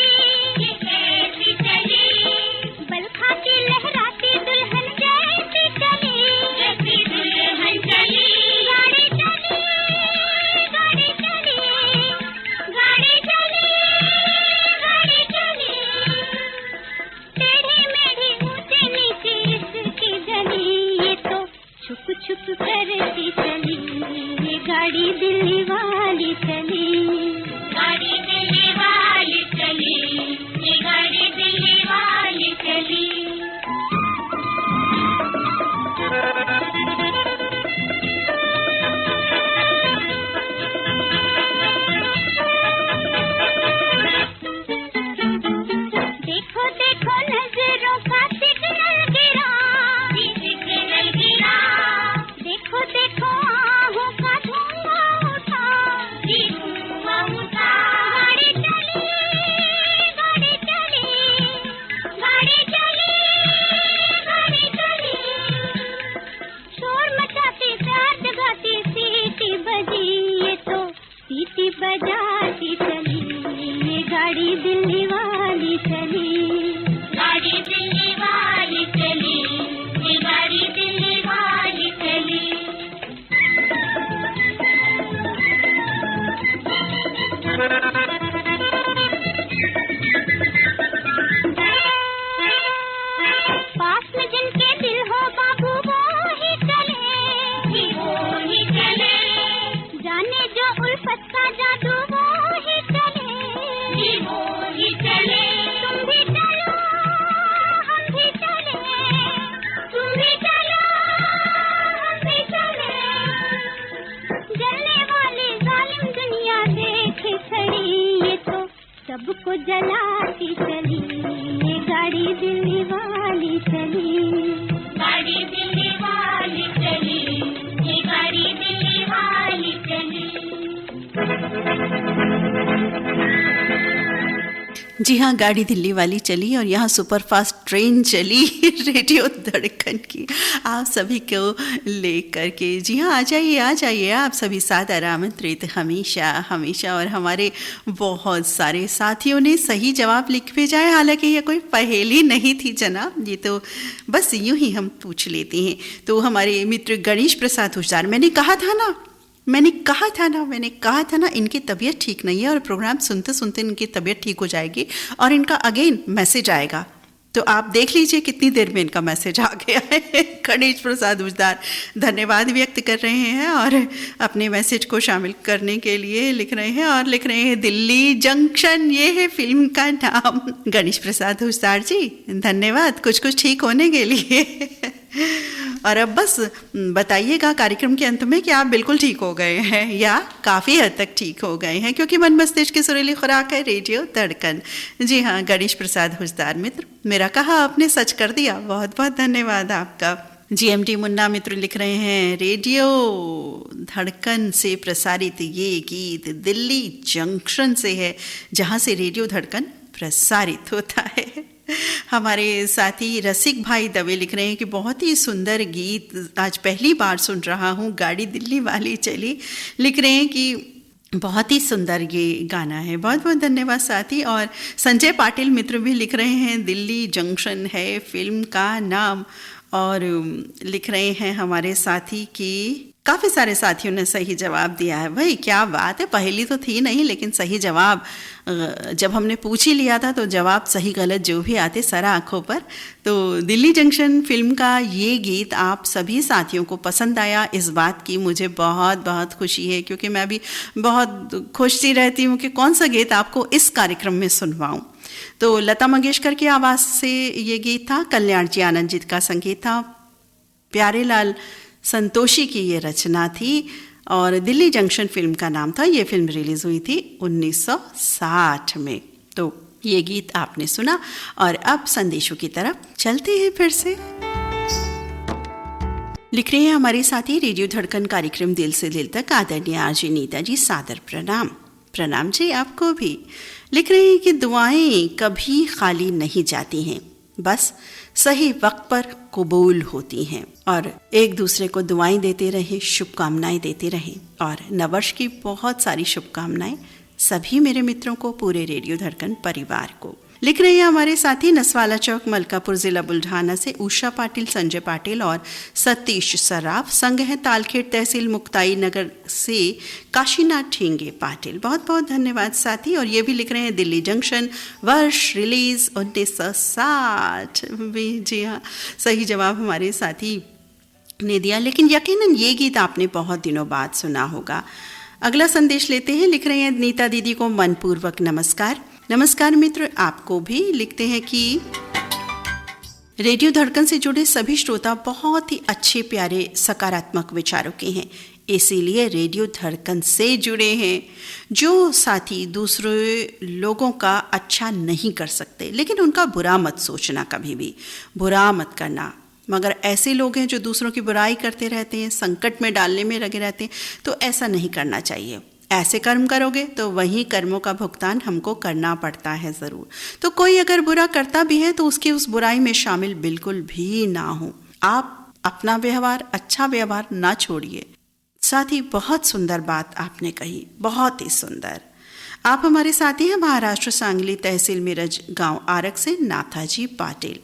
ये कैसी चली। बल खाती लहराती दुल्हन जैसी चली, जैसी दुल्हन चली। गाड़ी चली, गाड़ी चली, गाड़ी चली, गाड़ी चली। टेढ़ी मेढ़ी ऊंचे नीचे इसकी गली, ये तो छुप छुप करती चली, ये गाड़ी दिल्ली वाली चली, गाड़ी दिल्ली वाली चली, ये गाड़ी दिल्ली वाली चली। देखो देखो नजरों का सिग्नल गिरा, सिग्नल गिरा। देखो देखो आहों का धुआं उठा, धुआं उठा। गाड़ी चली, गाड़ी चली, गाड़ी चली, गाड़ी चली। शोर मचाती प्यार जगाती सीटी बजी, ये तो सीटी बजाती चली, ये गाड़ी दिल्ली वाली चली, गाड़ी दिल्ली वाली चली, ये गाड़ी दिल्ली वाली चली। पास में जिनके दिल हो बाबू वो ही चले, वो ही चले। जाने जो उल्फत का जादू वो ही चले, वो ही चले। तुम भी चलो, हम भी चले, तुम भी चलो, हम भी चले। जलने वाली जालिम दुनिया देखे खड़ी, ये तो सबको जलाती चली, ये गाड़ी दिल्ली वाली चली, गाड़ी दिल्ली वाली चली, ये गाड़ी दिल्ली वाली चली। जी हाँ, गाड़ी दिल्ली वाली चली और यहाँ सुपरफास्ट ट्रेन चली रेडियो धड़कन की आप सभी को लेकर के। जी हाँ, आ जाइए आप सभी साथ आमंत्रित हमेशा हमेशा। और हमारे बहुत सारे साथियों ने सही जवाब लिख भेजा है, हालांकि यह कोई पहेली नहीं थी जनाब, ये तो बस यूं ही हम पूछ लेते हैं। तो हमारे मित्र गणेश प्रसाद होशियार, मैंने कहा था ना इनकी तबीयत ठीक नहीं है और प्रोग्राम सुनते सुनते इनकी तबीयत ठीक हो जाएगी और इनका अगेन मैसेज आएगा। तो आप देख लीजिए कितनी देर में इनका मैसेज आ गया है। गणेश प्रसाद होशियार धन्यवाद व्यक्त कर रहे हैं और अपने मैसेज को शामिल करने के लिए लिख रहे हैं दिल्ली जंक्शन, ये है फिल्म का नाम। गणेश प्रसाद होशियार जी धन्यवाद कुछ ठीक होने के लिए। और अब बस बताइएगा कार्यक्रम के अंत में कि आप बिल्कुल ठीक हो गए हैं या काफ़ी हद तक ठीक हो गए हैं, क्योंकि मन मस्तिष्क की सुरीली खुराक है रेडियो धड़कन। जी हाँ, गणेश प्रसाद होशियार मित्र, मेरा कहा आपने सच कर दिया, बहुत बहुत धन्यवाद आपका। GMT मुन्ना मित्र लिख रहे हैं रेडियो धड़कन से प्रसारित ये गीत दिल्ली जंक्शन से है, जहाँ से रेडियो धड़कन प्रसारित होता है। हमारे साथी रसिक भाई दवे लिख रहे हैं कि बहुत ही सुंदर गीत, आज पहली बार सुन रहा हूँ, गाड़ी दिल्ली वाली चली। लिख रहे हैं कि बहुत ही सुंदर ये गाना है, बहुत बहुत धन्यवाद साथी। और संजय पाटिल मित्र भी लिख रहे हैं दिल्ली जंक्शन है फिल्म का नाम। और लिख रहे हैं हमारे साथी कि काफ़ी सारे साथियों ने सही जवाब दिया है। भाई क्या बात है, पहेली तो थी नहीं लेकिन सही जवाब जब हमने पूछ ही लिया था तो जवाब सही गलत जो भी आते सरा आँखों पर। तो दिल्ली जंक्शन फिल्म का ये गीत आप सभी साथियों को पसंद आया, इस बात की मुझे बहुत बहुत खुशी है, क्योंकि मैं भी बहुत खुशी रहती हूँ कि कौन सा गीत आपको इस कार्यक्रम में सुनवाऊँ। तो लता मंगेशकर की आवाज़ से ये गीत था, कल्याण जी आनंद जी का संगीत था, प्यारेलाल संतोषी की ये रचना थी और दिल्ली जंक्शन फिल्म का नाम था। ये फिल्म रिलीज़ हुई थी 1960 में। तो ये गीत आपने सुना और अब संदेशों की तरफ चलते हैं फिर से। लिख रहे हैं हमारे साथी रेडियो धड़कन कार्यक्रम दिल से दिल तक आदरणीय आरजे नीता जी, सादर प्रणाम। प्रणाम जी आपको भी। लिख रहे हैं कि दुआएं कभी खाली नहीं जाती हैं, बस सही वक्त पर कबूल होती हैं। और एक दूसरे को दुआएं देते रहे, शुभकामनाएं देते रहे। और नववर्ष की बहुत सारी शुभकामनाएं सभी मेरे मित्रों को, पूरे रेडियो धड़कन परिवार को। लिख रहे हैं हमारे साथी नसवाला चौक, मलकापुर जिला बुल्ढाना से उषा पाटिल, संजय पाटिल और सतीश सराफ। संग है तालखेड़ तहसील मुक्ताई नगर से काशीनाथ ठेंगे पाटिल। बहुत बहुत धन्यवाद साथी। और ये भी लिख रहे हैं दिल्ली जंक्शन, वर्ष रिलीज 1960। जी हाँ, सही जवाब हमारे साथी ने दिया, लेकिन यकीनन ये गीत आपने बहुत दिनों बाद सुना होगा। अगला संदेश लेते हैं। लिख रहे हैं नीता दीदी को मनपूर्वक नमस्कार। नमस्कार मित्र, आपको भी। लिखते हैं कि रेडियो धड़कन से जुड़े सभी श्रोता बहुत ही अच्छे, प्यारे, सकारात्मक विचारों के हैं, इसीलिए रेडियो धड़कन से जुड़े हैं। जो साथी दूसरे लोगों का अच्छा नहीं कर सकते, लेकिन उनका बुरा मत सोचना, कभी भी बुरा मत करना। मगर ऐसे लोग हैं जो दूसरों की बुराई करते रहते हैं, संकट में डालने में लगे रहते हैं, तो ऐसा नहीं करना चाहिए। ऐसे कर्म करोगे तो वही कर्मों का भुगतान हमको करना पड़ता है ज़रूर। तो कोई अगर बुरा करता भी है तो उसकी उस बुराई में शामिल बिल्कुल भी ना हो। आप अपना व्यवहार, अच्छा व्यवहार ना छोड़िए। साथ ही बहुत सुंदर बात आपने कही, बहुत ही सुंदर। आप हमारे साथी हैं महाराष्ट्र सांगली तहसील मिरज गांव आरक से नाथाजी पाटिल।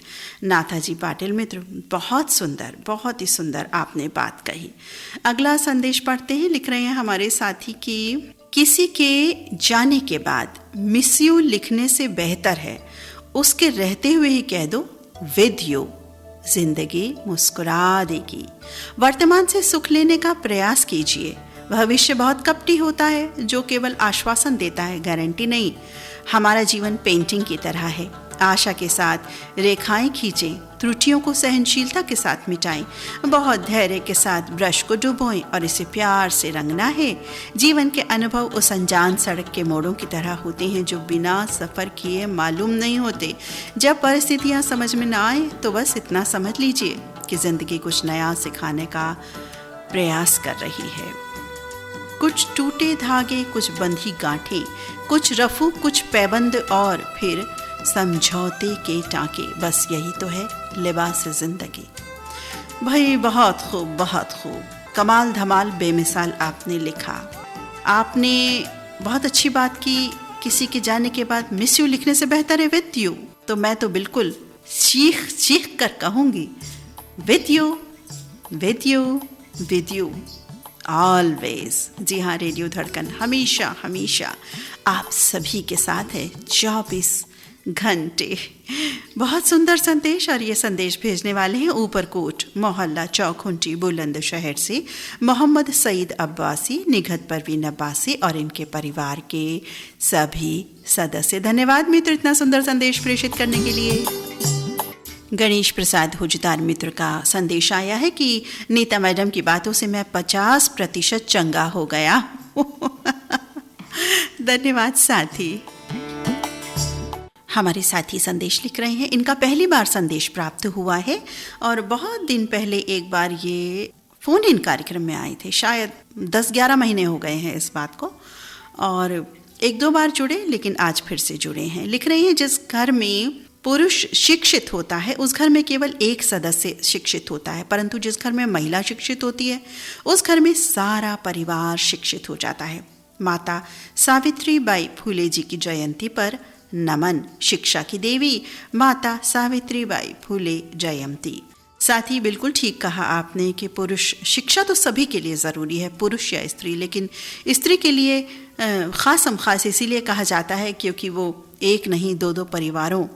नाथाजी पाटिल मित्र, बहुत सुंदर, बहुत ही सुंदर आपने बात कही। अगला संदेश पढ़ते हैं। लिख रहे हैं हमारे साथी कि किसी के जाने के बाद मिस यू लिखने से बेहतर है उसके रहते हुए ही कह दो विद यू। जिंदगी मुस्कुरा देगी। वर्तमान से सुख लेने का प्रयास कीजिए। भविष्य बहुत कपटी होता है जो केवल आश्वासन देता है, गारंटी नहीं। हमारा जीवन पेंटिंग की तरह है। आशा के साथ रेखाएं खींचें, त्रुटियों को सहनशीलता के साथ मिटाएं, बहुत धैर्य के साथ ब्रश को डुबोएं और इसे प्यार से रंगना है। जीवन के अनुभव उस अनजान सड़क के मोड़ों की तरह होते हैं जो बिना सफ़र किए मालूम नहीं होते। जब परिस्थितियां समझ में ना आए तो बस इतना समझ लीजिए कि जिंदगी कुछ नया सिखाने का प्रयास कर रही है। कुछ टूटे धागे, कुछ बंधी गांठें, कुछ रफू, कुछ पैबंद और फिर समझौते के टांके। बस यही तो है लिबास जिंदगी। भाई बहुत खूब, बहुत खूब, कमाल धमाल बेमिसाल आपने लिखा। आपने बहुत अच्छी बात की। किसी के जाने के बाद मिस यू लिखने से बेहतर है विद यू। तो मैं तो बिल्कुल चीख चीख कर कहूँगी with you, with you, with you always. जी हाँ, रेडियो धड़कन हमेशा हमेशा आप सभी के साथ है 24 घंटे। बहुत सुंदर संदेश। और ये संदेश भेजने वाले हैं ऊपरकोट मोहल्ला चौखुंटी बुलंदशहर से मोहम्मद सईद अब्बासी, निघत परवीन अब्बासी और इनके परिवार के सभी सदस्य। धन्यवाद मित्र इतना सुंदर संदेश प्रेषित करने के लिए। गणेश प्रसाद हुजदार मित्र का संदेश आया है कि नीता मैडम की बातों से मैं 50% चंगा हो गया। धन्यवाद साथी। हमारे साथी संदेश लिख रहे हैं। इनका पहली बार संदेश प्राप्त हुआ है और बहुत दिन पहले एक बार ये फोन इन कार्यक्रम में आए थे। शायद 10-11 महीने हो गए हैं इस बात को, और 1-2 बार जुड़े, लेकिन आज फिर से जुड़े हैं। लिख रहे हैं जिस घर में पुरुष शिक्षित होता है उस घर में केवल एक सदस्य शिक्षित होता है, परंतु जिस घर में महिला शिक्षित होती है उस घर में सारा परिवार शिक्षित हो जाता है। माता सावित्रीबाई फूले जी की जयंती पर नमन। शिक्षा की देवी माता सावित्रीबाई फूले जयंती। साथ ही बिल्कुल ठीक कहा आपने कि पुरुष शिक्षा तो सभी के लिए ज़रूरी है, पुरुष या स्त्री, लेकिन स्त्री के लिए ख़ासम ख़ास इसीलिए कहा जाता है क्योंकि वो एक नहीं 2-2 परिवारों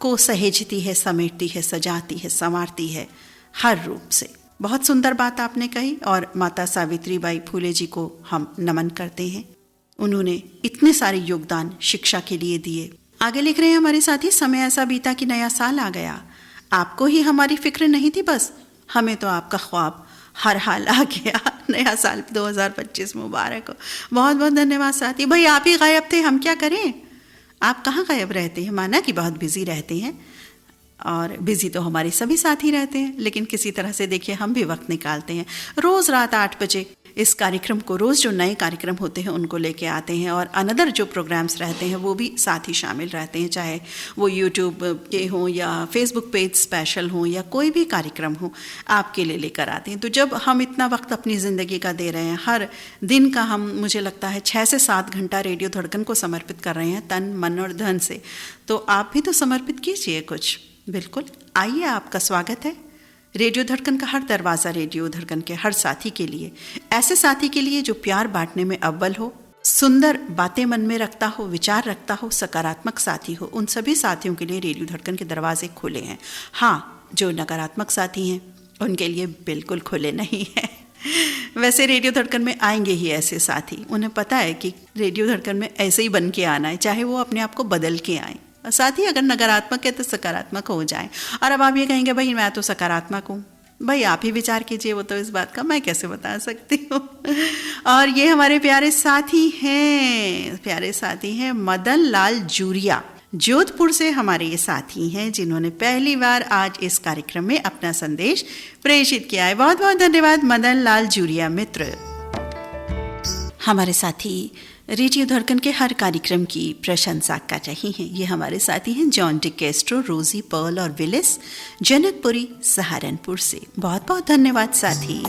को सहेजती है, समेटती है, सजाती है, संवारती है हर रूप से। बहुत सुंदर बात आपने कही और माता सावित्रीबाई फूले जी को हम नमन करते हैं। उन्होंने इतने सारे योगदान शिक्षा के लिए दिए। आगे लिख रहे हैं हमारे साथी, समय ऐसा बीता कि नया साल आ गया। आपको ही हमारी फिक्र नहीं थी, बस हमें तो आपका ख्वाब हर हाल आ गया। नया साल 2025 मुबारक हो। बहुत बहुत धन्यवाद साथी। भाई आप ही गायब थे, हम क्या करें। आप कहाँ गायब रहते हैं। माना कि बहुत बिजी रहते हैं, और बिज़ी तो हमारे सभी साथी रहते हैं, लेकिन किसी तरह से देखिए हम भी वक्त निकालते हैं। रोज़ रात 8 बजे इस कार्यक्रम को, रोज़ जो नए कार्यक्रम होते हैं उनको लेके आते हैं, और अनदर जो प्रोग्राम्स रहते हैं वो भी साथ ही शामिल रहते हैं, चाहे वो यूट्यूब के हों या फेसबुक पेज स्पेशल हों या कोई भी कार्यक्रम हो, आपके लिए लेकर आते हैं। तो जब हम इतना वक्त अपनी ज़िंदगी का दे रहे हैं, हर दिन का हम, मुझे लगता है 6 से 7 घंटा रेडियो धड़कन को समर्पित कर रहे हैं तन मन और धन से, तो आप भी तो समर्पित कीजिए कुछ। बिल्कुल, आइए, आपका स्वागत है। रेडियो धड़कन का हर दरवाज़ा रेडियो धड़कन के हर साथी के लिए, ऐसे साथी के लिए जो प्यार बांटने में अव्वल हो, सुंदर बातें मन में रखता हो, विचार रखता हो, सकारात्मक साथी हो, उन सभी साथियों के लिए रेडियो धड़कन के दरवाजे खुले हैं। हाँ, जो नकारात्मक साथी हैं उनके लिए बिल्कुल खुले नहीं हैं। वैसे रेडियो धड़कन में आएंगे ही ऐसे साथी, उन्हें पता है कि रेडियो धड़कन में ऐसे ही बन के आना है, चाहे वो अपने आप को बदल के आए। साथ ही अगर नकारात्मक है तो सकारात्मक हो जाए। और अब आप ये कहेंगे भाई मैं तो सकारात्मक हूँ, भाई आप ही विचार कीजिए, वो तो इस बात का मैं कैसे बता सकती हूँ। और ये हमारे प्यारे साथी हैं मदन लाल जूरिया, जोधपुर से हमारे ये साथी हैं, जिन्होंने पहली बार आज इस कार्यक्रम में अपना संदेश प्रेषित किया है। बहुत बहुत धन्यवाद मदन लाल जूरिया मित्र। हमारे साथी रेडियो धड़कन के हर कार्यक्रम की प्रशंसा कर रही हैं। ये हमारे साथी हैं जॉन डी कैस्ट्रो, रोजी, पर्ल और विलिस, जनकपुरी, सहारनपुर से। बहुत बहुत धन्यवाद साथी।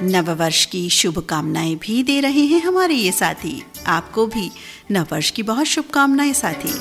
नववर्ष की शुभकामनाएं भी दे रहे हैं हमारे ये साथी। आपको भी नववर्ष की बहुत शुभकामनाएं साथी।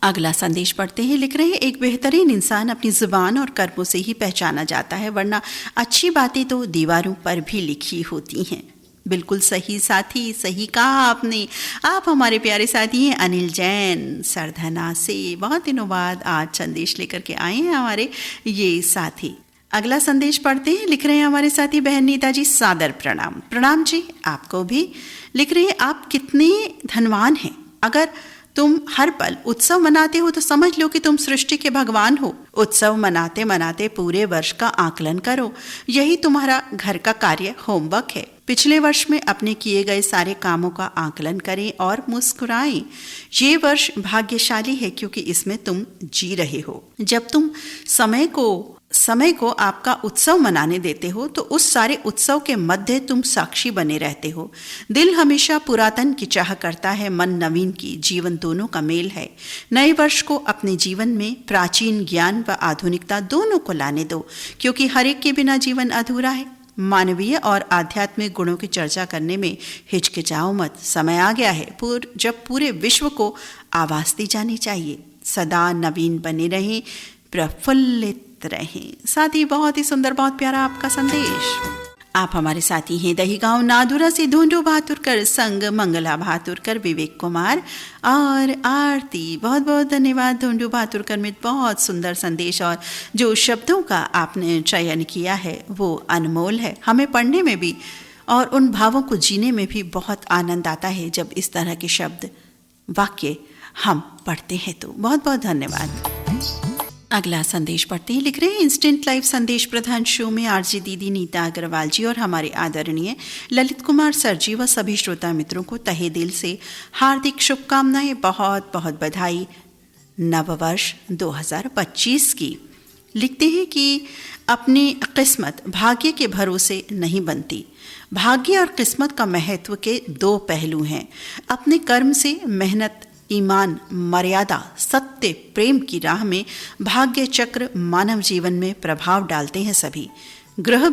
अगला संदेश पढ़ते हैं, लिख रहे हैं, एक बेहतरीन इंसान अपनी जुबान और कर्मों से ही पहचाना जाता है, वरना अच्छी बातें तो दीवारों पर भी लिखी होती हैं। बिल्कुल सही साथी, सही कहा आपने। आप हमारे प्यारे साथी हैं अनिल जैन, सरधना से। बहुत दिनों बाद आज संदेश लेकर के आए हैं हमारे ये साथी। अगला संदेश पढ़ते हैं, लिख रहे हैं हमारे साथी बहन नीता जी, सादर प्रणाम। प्रणाम जी, आपको भी। लिख रहे हैं, आप कितने धनवान हैं। अगर तुम हर पल उत्सव मनाते हो तो समझ लो कि तुम सृष्टि के भगवान हो। उत्सव मनाते मनाते पूरे वर्ष का आकलन करो, यही तुम्हारा घर का कार्य, होमवर्क है। पिछले वर्ष में अपने किए गए सारे कामों का आकलन करें और मुस्कुराएं। ये वर्ष भाग्यशाली है क्योंकि इसमें तुम जी रहे हो। जब तुम समय को आपका उत्सव मनाने देते हो तो उस सारे उत्सव के मध्य तुम साक्षी बने रहते हो। दिल हमेशा पुरातन की चाह करता है, मन नवीन की। जीवन दोनों का मेल है। नए वर्ष को अपने जीवन में प्राचीन ज्ञान व आधुनिकता दोनों को लाने दो, क्योंकि हर एक के बिना जीवन अधूरा है। मानवीय और आध्यात्मिक गुणों की चर्चा करने में हिचकिचाओ मत। समय आ गया है जब पूरे विश्व को आवाज दी जानी चाहिए। सदा नवीन बने रहें, प्रफुल्लित रहें। साथ ही बहुत ही सुंदर, बहुत प्यारा आपका संदेश। आप हमारे साथी हैं दही गांव नादुरा से ढूंढो भातुरकर, संग मंगला भातुरकर, विवेक कुमार और आरती। बहुत बहुत धन्यवाद ढूंढो भातुरकर में बहुत सुंदर संदेश, और जो शब्दों का आपने चयन किया है वो अनमोल है। हमें पढ़ने में भी और उन भावों को जीने में भी बहुत आनंद आता है जब इस तरह के शब्द, वाक्य हम पढ़ते हैं। तो बहुत बहुत धन्यवाद। अगला संदेश पढ़ते हैं, लिख रहे हैं, इंस्टेंट लाइव संदेश प्रधान शो में आरजी दीदी नीता अग्रवाल जी और हमारे आदरणीय ललित कुमार सर जी व सभी श्रोता मित्रों को तहे दिल से हार्दिक शुभकामनाएं, बहुत बहुत बधाई नववर्ष 2025 की। लिखते हैं कि अपनी किस्मत भाग्य के भरोसे नहीं बनती। भाग्य और किस्मत का महत्व के दो पहलू हैं। अपने कर्म से, मेहनत, ईमान, मर्यादा, सत्य, प्रेम की राह में भाग्य चक्र मानव जीवन में प्रभाव डालते हैं। सभी ग्रह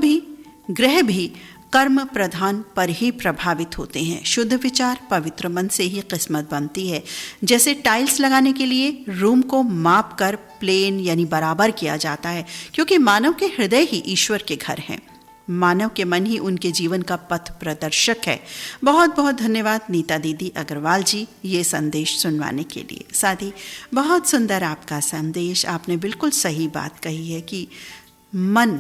भी कर्म प्रधान पर ही प्रभावित होते हैं। शुद्ध विचार, पवित्र मन से ही किस्मत बनती है। जैसे टाइल्स लगाने के लिए रूम को माप कर प्लेन यानी बराबर किया जाता है, क्योंकि मानव के हृदय ही ईश्वर के घर हैं। मानव के मन ही उनके जीवन का पथ प्रदर्शक है। बहुत बहुत धन्यवाद नीता दीदी अग्रवाल जी ये संदेश सुनवाने के लिए। साथ ही बहुत सुंदर आपका संदेश। आपने बिल्कुल सही बात कही है कि मन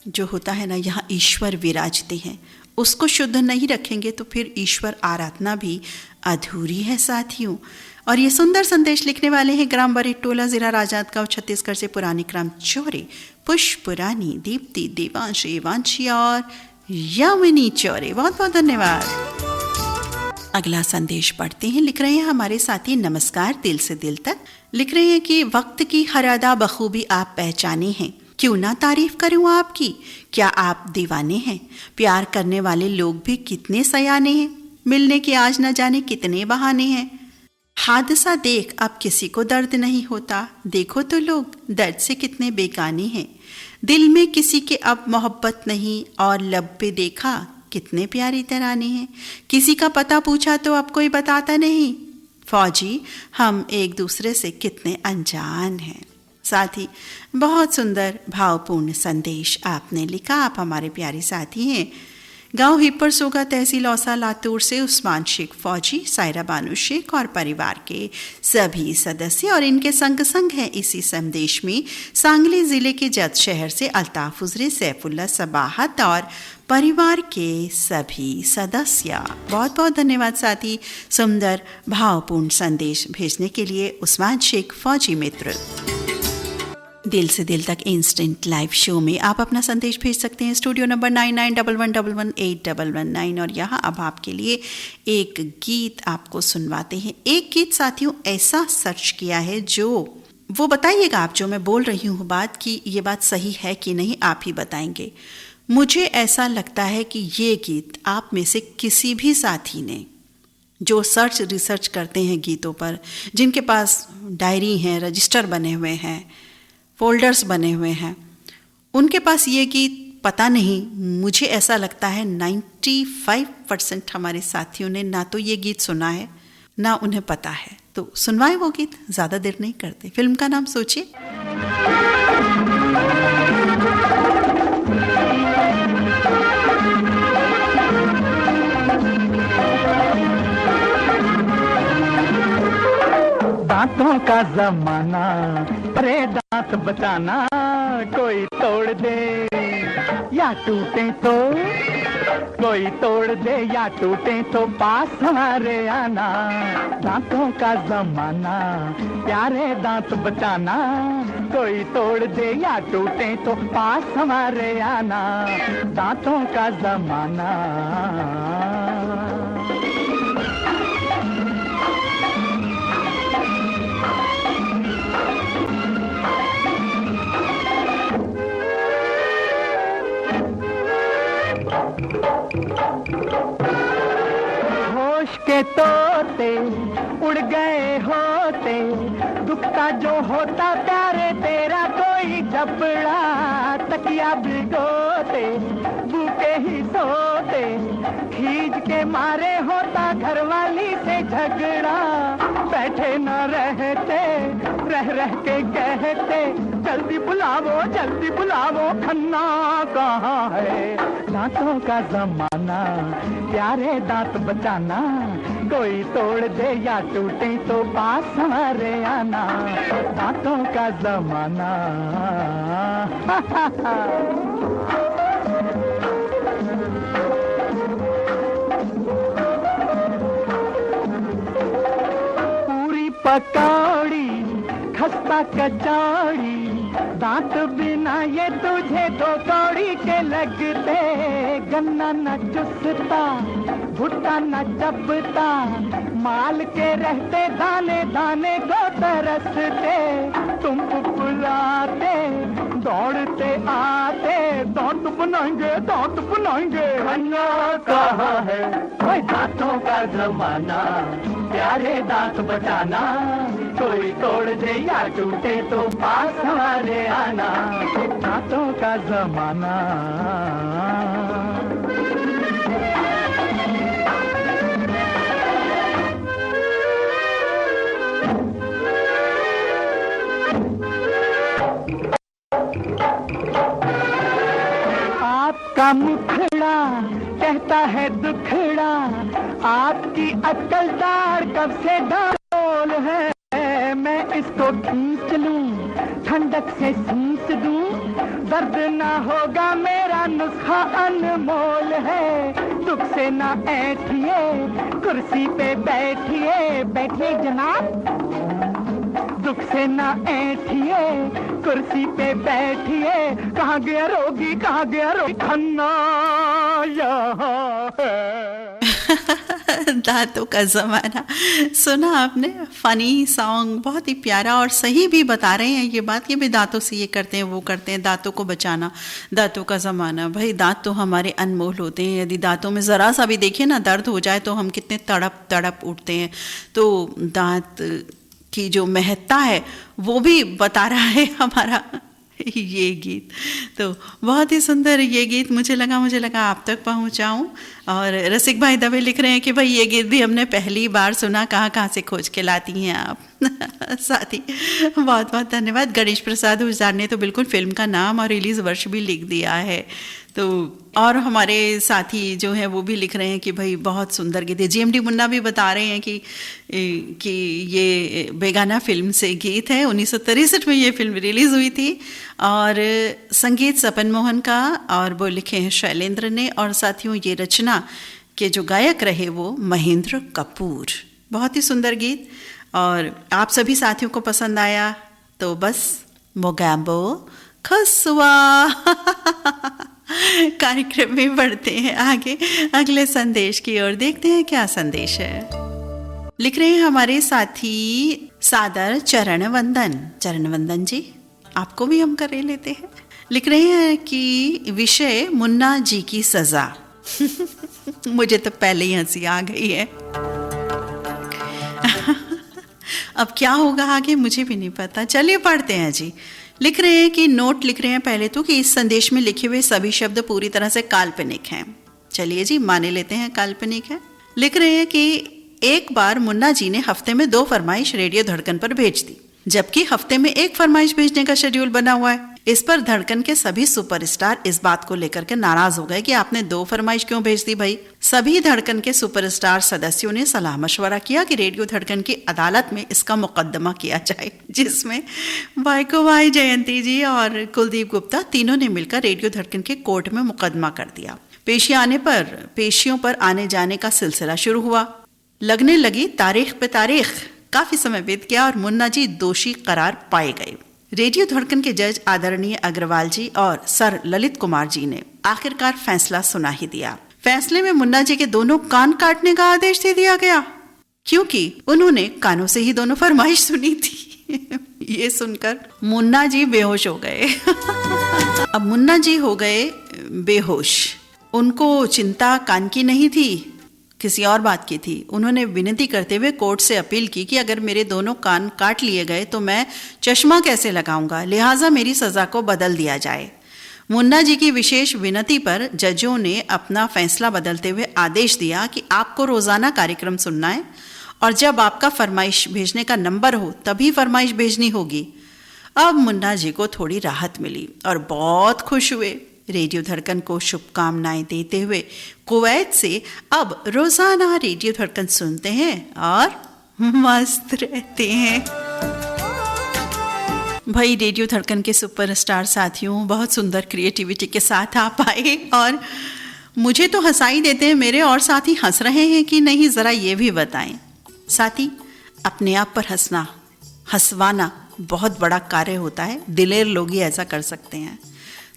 जो होता है ना, यहाँ ईश्वर विराजते हैं। उसको शुद्ध नहीं रखेंगे तो फिर ईश्वर आराधना भी अधूरी है साथियों। और ये सुंदर संदेश लिखने वाले हैं ग्राम बरेटोला, जिला राजनांदगांव, छत्तीसगढ़ से पुरानी ग्राम चौरे, पुष्प रानी, दीप्ति, देवांश, एवांशी और यामिनी चौरे। बहुत बहुत धन्यवाद। अगला संदेश पढ़ते हैं। लिख रहे हैं हमारे साथी, नमस्कार दिल से दिल तक। लिख रहे हैं कि वक्त की हर अदा बखूबी आप पहचाने हैं, क्यों ना तारीफ करूं आपकी, क्या आप दीवाने हैं। प्यार करने वाले लोग भी कितने सयाने हैं, मिलने के आज न जाने कितने बहाने हैं। हादसा देख अब किसी को दर्द नहीं होता, देखो तो लोग दर्द से कितने बेगाने हैं। दिल में किसी के अब मोहब्बत नहीं, और लब पे देखा कितने प्यारी तराने हैं। किसी का पता पूछा तो अब कोई बताता नहीं, फौजी हम एक दूसरे से कितने अनजान हैं। साथ ही बहुत सुंदर भावपूर्ण संदेश आपने लिखा। आप हमारे प्यारे साथी हैं। गांव हिप्पर सोगा, तहसील औसा, लातूर से उस्मान शेख फौजी, सायरा बानू शेख और परिवार के सभी सदस्य, और इनके संग संग हैं इसी संदेश में सांगली जिले के जत शहर से अल्ताफ उजरे, सैफुल्ला सबाहत और परिवार के सभी सदस्य। बहुत बहुत धन्यवाद साथी, सुंदर भावपूर्ण संदेश भेजने के लिए उस्मान शेख फौजी मित्र। दिल से दिल तक इंस्टेंट लाइव शो में आप अपना संदेश भेज सकते हैं। स्टूडियो नंबर 9911118119, और यहाँ अब आपके लिए एक गीत आपको सुनवाते हैं। एक गीत साथियों ऐसा सर्च किया है जो वो बताइएगा आप जो मैं बोल रही हूँ बात कि ये बात सही है कि नहीं, आप ही बताएंगे। मुझे ऐसा लगता है कि ये गीत आप में से किसी भी साथी ने जो रिसर्च करते हैं गीतों पर, जिनके पास डायरी हैं, रजिस्टर बने हुए हैं, फोल्डर्स बने हुए हैं, उनके पास ये गीत पता नहीं। मुझे ऐसा लगता है 95% हमारे साथियों ने ना तो ये गीत सुना है ना उन्हें पता है। तो सुनवाए वो गीत, ज़्यादा देर नहीं करते। फिल्म का नाम सोचिए। दांतों का जमाना, अरे दांत बचाना, कोई तोड़ दे या टूटे तो, कोई तोड़ दे या टूटे तो पास हमारे आना। दांतों का जमाना, प्यारे दांत बचाना, कोई तोड़ दे या टूटे तो पास हमारे आना। दांतों का जमाना। होश के तोते उड़ गए होते, दुखता जो होता प्यारे तेरा कोई जबड़ा। तकिया भिगोते भूखे ही सोते, खींच के मारे होता घरवाली से झगड़ा। बैठे न रहते रह रह के कहते, जल्दी बुलावो खन्ना कहाँ है। दांतों का जमाना, प्यारे दांत बचाना, कोई तोड़ दे या टूटे तो पास हमारे आना। दांतों का जमाना। पूरी पकौड़ी खस्ता कचौड़ी, दांत बिना ये तुझे तो कौड़ी के लगते। गन्ना न चुसता भुट्टा न चबता, माल के रहते दाने दाने को तरसते। तुम बुलाते दौड़ते आते, दांत बनाएंगे अन्ना कहाँ है। कोई दांतों का जमाना, प्यारे दांत बचाना, कोई तोड़ दे या टूटे तो पास हमारे आना। दांतों का जमाना। आपका मुखड़ा कहता है दुखड़ा, आपकी अक्लदार कब से डाल है। मैं इसको खींच लूं, ठंडक से सींच दूं, दर्द ना होगा मेरा नुस्खा अनमोल है। दुख से ना ऐठिए, कुर्सी पे बैठिए जनाब। दुख से ना ऐठिए, कुर्सी पे बैठिए। कहाँ गया रोगी खन्ना यहाँ है। दांतों का ज़माना सुना आपने। फनी सॉन्ग, बहुत ही प्यारा और सही भी बता रहे हैं ये बात कि भी दांतों से ये करते हैं वो करते हैं, दांतों को बचाना, दांतों का ज़माना। भाई दांत तो हमारे अनमोल होते हैं, यदि दांतों में ज़रा सा भी देखिए ना दर्द हो जाए तो हम कितने तड़प तड़प उठते हैं। तो दांत की जो महत्ता है वो भी बता रहा है हमारा ये गीत। तो बहुत ही सुंदर ये गीत, मुझे लगा आप तक पहुंचाऊं। और रसिक भाई दवे लिख रहे हैं कि भाई ये गीत भी हमने पहली बार सुना, कहाँ से खोज के लाती हैं आप। साथी बहुत बहुत धन्यवाद। गणेश प्रसाद हुजार ने तो बिल्कुल फिल्म का नाम और रिलीज वर्ष भी लिख दिया है। तो और हमारे साथी जो हैं वो भी लिख रहे हैं कि भाई बहुत सुंदर गीत है। जीएमडी मुन्ना भी बता रहे हैं कि ये बेगाना फिल्म से गीत है, 1963 में ये फिल्म रिलीज़ हुई थी और संगीत सपन मोहन का, और वो लिखे हैं शैलेंद्र ने, और साथियों ये रचना के जो गायक रहे वो महेंद्र कपूर। बहुत ही सुंदर गीत और आप सभी साथियों को पसंद आया तो बस मोगैम्बो खसवा। कार्यक्रम में बढ़ते हैं आगे अगले संदेश की ओर, देखते हैं क्या संदेश है। लिख रहे हैं हमारे साथी सादर चरण वंदन जी, आपको भी हम कर लेते हैं। लिख रहे हैं कि विषय मुन्ना जी की सजा। मुझे तो पहले ही हंसी आ गई है। अब क्या होगा आगे मुझे भी नहीं पता। चलिए पढ़ते हैं जी। लिख रहे हैं कि नोट लिख रहे हैं पहले तो कि इस संदेश में लिखे हुए सभी शब्द पूरी तरह से काल्पनिक हैं। चलिए जी माने लेते हैं काल्पनिक है। लिख रहे हैं कि एक बार मुन्ना जी ने हफ्ते में 2 फरमाइश रेडियो धड़कन पर भेज दी, जबकि हफ्ते में 1 फरमाइश भेजने का शेड्यूल बना हुआ है। इस पर धड़कन के सभी सुपरस्टार इस बात को लेकर के नाराज हो गए कि आपने 2 फरमाइश क्यों भेज दी भाई। सभी धड़कन के सुपरस्टार सदस्यों ने सलाह मशवरा किया कि रेडियो धड़कन की अदालत में इसका मुकदमा किया जाए, जिसमें वाइको भाई, जयंती जी और कुलदीप गुप्ता तीनों ने मिलकर रेडियो धड़कन के कोर्ट में मुकदमा कर दिया। पेशियों पर आने जाने का सिलसिला शुरू हुआ। लगने लगी तारीख पे तारीख। काफी समय बीत गया और मुन्ना जी दोषी करार पाए गए। रेडियो धड़कन के जज आदरणीय अग्रवाल जी और सर ललित कुमार जी ने आखिरकार फैसला सुना ही दिया। फैसले में मुन्ना जी के दोनों कान काटने का आदेश दे दिया गया, क्योंकि उन्होंने कानों से ही दोनों फरमाइश सुनी थी। ये सुनकर मुन्ना जी बेहोश हो गए। अब मुन्ना जी हो गए बेहोश। उनको चिंता कान की नहीं थी, किसी और बात की थी। उन्होंने विनती करते हुए कोर्ट से अपील की कि अगर मेरे दोनों कान काट लिए गए तो मैं चश्मा कैसे लगाऊंगा, लिहाजा मेरी सजा को बदल दिया जाए। मुन्ना जी की विशेष विनती पर जजों ने अपना फैसला बदलते हुए आदेश दिया कि आपको रोजाना कार्यक्रम सुनना है और जब आपका फरमाइश भेजने का नंबर हो तभी फरमाइश भेजनी होगी। अब मुन्ना जी को थोड़ी राहत मिली और बहुत खुश हुए। रेडियो धड़कन को शुभकामनाएं देते हुए कुवैत से अब रोजाना रेडियो धड़कन सुनते हैं और मस्त रहते हैं। भाई रेडियो धड़कन के सुपरस्टार साथियों बहुत सुंदर क्रिएटिविटी के साथ आप आए और मुझे तो हंसाई देते हैं मेरे, और साथी हंस रहे हैं कि नहीं ज़रा ये भी बताएं। साथी अपने आप पर हंसवाना बहुत बड़ा कार्य होता है, दिलेर लोग ही ऐसा कर सकते हैं।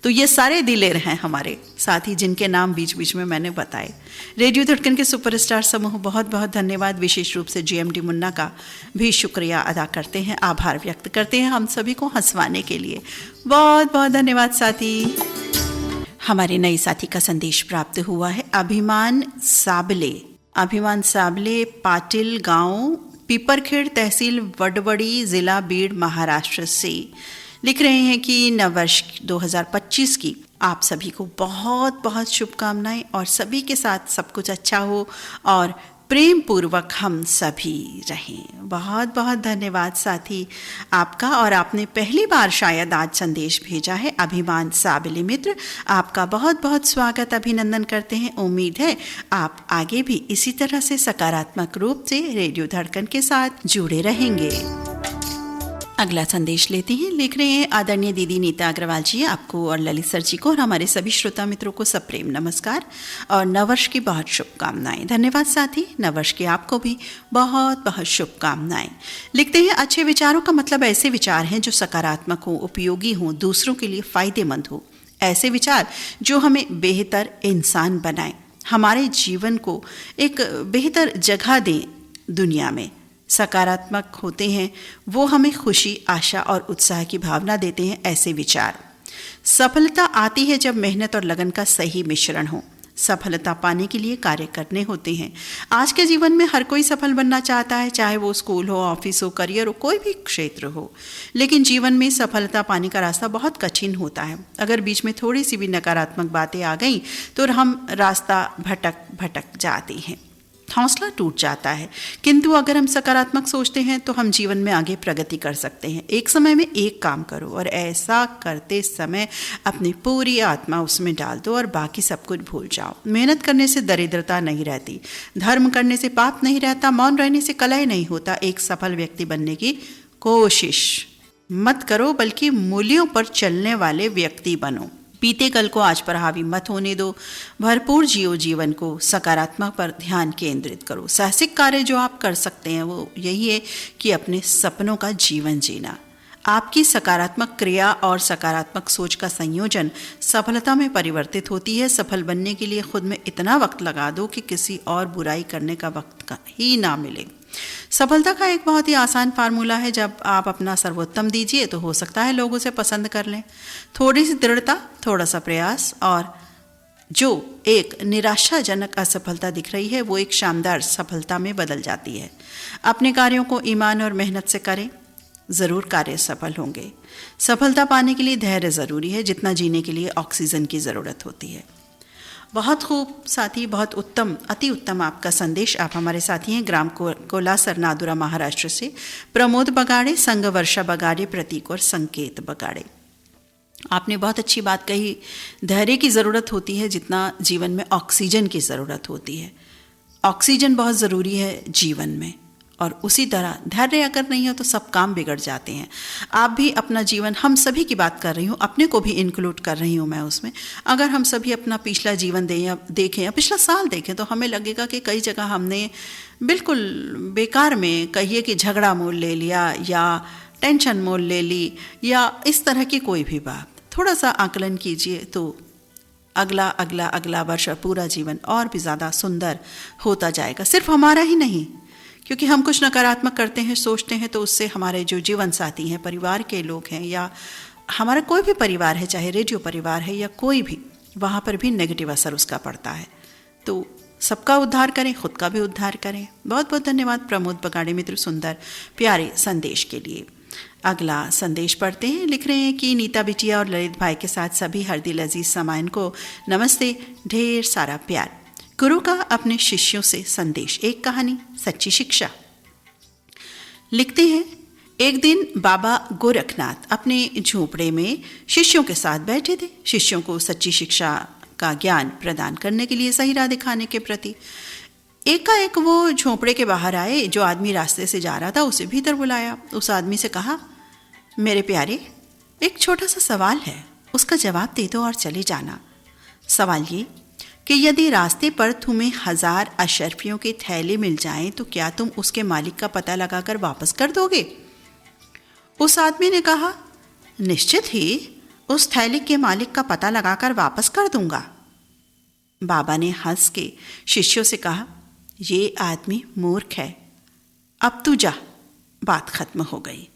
तो ये सारे दिलेर हैं हमारे साथी जिनके नाम बीच बीच में मैंने बताए। रेडियो धड़कन के सुपरस्टार समूह बहुत बहुत धन्यवाद। विशेष रूप से जीएमडी मुन्ना का भी शुक्रिया अदा करते हैं, आभार व्यक्त करते हैं हम सभी को हंसवाने के लिए। बहुत बहुत धन्यवाद साथी। हमारे नए साथी का संदेश प्राप्त हुआ है अभिमान साबले पाटिल गांव पीपरखेड़ तहसील वडवड़ी जिला बीड़ महाराष्ट्र से। लिख रहे हैं कि नववर्ष 2025 की आप सभी को बहुत बहुत शुभकामनाएं और सभी के साथ सब कुछ अच्छा हो और प्रेम पूर्वक हम सभी रहें। बहुत बहुत धन्यवाद साथी आपका। और आपने पहली बार शायद आज संदेश भेजा है अभिमान साबले मित्र, आपका बहुत बहुत स्वागत अभिनंदन करते हैं। उम्मीद है आप आगे भी इसी तरह से सकारात्मक रूप से रेडियो धड़कन के साथ जुड़े रहेंगे। अगला संदेश लेते हैं। लिख रहे हैं आदरणीय दीदी नीता अग्रवाल जी, आपको और ललित सर जी को और हमारे सभी श्रोता मित्रों को सप्रेम नमस्कार और नववर्ष की बहुत शुभकामनाएं। धन्यवाद साथी, नववर्ष की आपको भी बहुत बहुत शुभकामनाएं। लिखते हैं अच्छे विचारों का मतलब ऐसे विचार हैं जो सकारात्मक हो, उपयोगी हो, दूसरों के लिए फायदेमंद हो। ऐसे विचार जो हमें बेहतर इंसान बनाएं। हमारे जीवन को एक बेहतर जगह दें दुनिया में। सकारात्मक होते हैं वो हमें खुशी, आशा और उत्साह की भावना देते हैं। ऐसे विचार। सफलता आती है जब मेहनत और लगन का सही मिश्रण हो। सफलता पाने के लिए कार्य करने होते हैं। आज के जीवन में हर कोई सफल बनना चाहता है, चाहे वो स्कूल हो, ऑफिस हो, करियर हो, कोई भी क्षेत्र हो। लेकिन जीवन में सफलता पाने का रास्ता बहुत कठिन होता है। अगर बीच में थोड़ी सी भी नकारात्मक बातें आ गई तो हम रास्ता भटक जाते हैं, हौसला टूट जाता है। किंतु अगर हम सकारात्मक सोचते हैं तो हम जीवन में आगे प्रगति कर सकते हैं। एक समय में एक काम करो और ऐसा करते समय अपनी पूरी आत्मा उसमें डाल दो और बाकी सब कुछ भूल जाओ। मेहनत करने से दरिद्रता नहीं रहती, धर्म करने से पाप नहीं रहता, मौन रहने से कलह नहीं होता। एक सफल व्यक्ति बनने की कोशिश मत करो, बल्कि मूल्यों पर चलने वाले व्यक्ति बनो। बीते कल को आज पर हावी मत होने दो। भरपूर जियो जीवन को, सकारात्मक पर ध्यान केंद्रित करो। साहसिक कार्य जो आप कर सकते हैं वो यही है कि अपने सपनों का जीवन जीना। आपकी सकारात्मक क्रिया और सकारात्मक सोच का संयोजन सफलता में परिवर्तित होती है। सफल बनने के लिए खुद में इतना वक्त लगा दो कि किसी और बुराई करने का वक्त ही ना मिले। सफलता का एक बहुत ही आसान फार्मूला है। जब आप अपना सर्वोत्तम दीजिए तो हो सकता है लोग उसे पसंद कर लें। थोड़ी सी दृढ़ता, थोड़ा सा प्रयास, और जो एक निराशाजनक असफलता दिख रही है वो एक शानदार सफलता में बदल जाती है। अपने कार्यों को ईमान और मेहनत से करें, ज़रूर कार्य सफल होंगे। सफलता पाने के लिए धैर्य ज़रूरी है, जितना जीने के लिए ऑक्सीजन की ज़रूरत होती है। बहुत खूब साथी, बहुत उत्तम, अति उत्तम आपका संदेश। आप हमारे साथी हैं ग्राम कोलासर, नादुरा, महाराष्ट्र से प्रमोद बगाड़े, संग वर्षा बगाड़े, प्रतीक और संकेत बगाड़े। आपने बहुत अच्छी बात कही। धैर्य की ज़रूरत होती है जितना जीवन में ऑक्सीजन की ज़रूरत होती है। ऑक्सीजन बहुत ज़रूरी है जीवन में, और उसी तरह धैर्य अगर नहीं हो तो सब काम बिगड़ जाते हैं। आप भी अपना जीवन, हम सभी की बात कर रही हूँ, अपने को भी इंक्लूड कर रही हूँ मैं उसमें। अगर हम सभी अपना पिछला जीवन देखें या पिछला साल देखें तो हमें लगेगा कि कई जगह हमने बिल्कुल बेकार में, कहिए कि झगड़ा मोल ले लिया या टेंशन मोल ले ली या इस तरह की कोई भी बात। थोड़ा सा आकलन कीजिए तो अगला वर्ष और पूरा जीवन और भी ज़्यादा सुंदर होता जाएगा। सिर्फ हमारा ही नहीं, क्योंकि हम कुछ नकारात्मक करते हैं, सोचते हैं, तो उससे हमारे जो जीवन साथी हैं, परिवार के लोग हैं, या हमारा कोई भी परिवार है, चाहे रेडियो परिवार है या कोई भी, वहाँ पर भी नेगेटिव असर उसका पड़ता है। तो सबका उद्धार करें, खुद का भी उद्धार करें। बहुत बहुत धन्यवाद प्रमोद बगाड़े मित्र, सुंदर प्यारे संदेश के लिए। अगला संदेश पढ़ते हैं। लिख रहे हैं कि नीता बिटिया और ललित भाई के साथ सभी हर दिल अजीज समाइन को नमस्ते, ढेर सारा प्यार। गुरु का अपने शिष्यों से संदेश, एक कहानी, सच्ची शिक्षा। लिखते हैं, एक दिन बाबा गोरखनाथ अपने झोपड़े में शिष्यों के साथ बैठे थे। शिष्यों को सच्ची शिक्षा का ज्ञान प्रदान करने के लिए, सही राह दिखाने के प्रति। एकाएक वो झोपड़े के बाहर आए। जो आदमी रास्ते से जा रहा था उसे भीतर बुलाया। उस आदमी से कहा, मेरे प्यारे, एक छोटा सा सवाल है, उसका जवाब दे दो और चले जाना। सवाल ये कि यदि रास्ते पर तुम्हें 1000 अशर्फियों के थैले मिल जाएं तो क्या तुम उसके मालिक का पता लगाकर वापस कर दोगे? उस आदमी ने कहा, निश्चित ही उस थैले के मालिक का पता लगाकर वापस कर दूंगा। बाबा ने हंस के शिष्यों से कहा, ये आदमी मूर्ख है, अब तू जा। बात खत्म हो गई।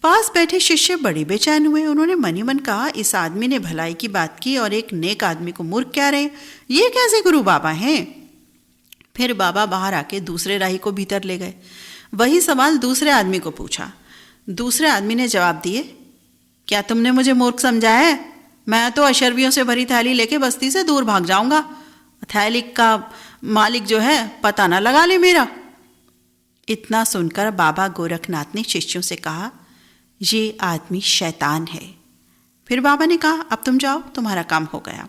पास बैठे शिष्य बड़े बेचैन हुए। उन्होंने मनी मन कहा, इस आदमी ने भलाई की बात की और एक नेक आदमी को मूर्ख कह रहे हैं, ये कैसे गुरु बाबा हैं? फिर बाबा बाहर आके दूसरे राही को भीतर ले गए। वही सवाल दूसरे आदमी को पूछा। दूसरे आदमी ने जवाब दिए, क्या तुमने मुझे मूर्ख समझा है? मैं तो अशर्फियों से भरी थैली लेके बस्ती से दूर भाग जाऊंगा। थैली का मालिक जो है पता ना लगा ले मेरा। इतना सुनकर बाबा गोरखनाथ ने शिष्यों से कहा, ये आदमी शैतान है। फिर बाबा ने कहा, अब तुम जाओ, तुम्हारा काम हो गया।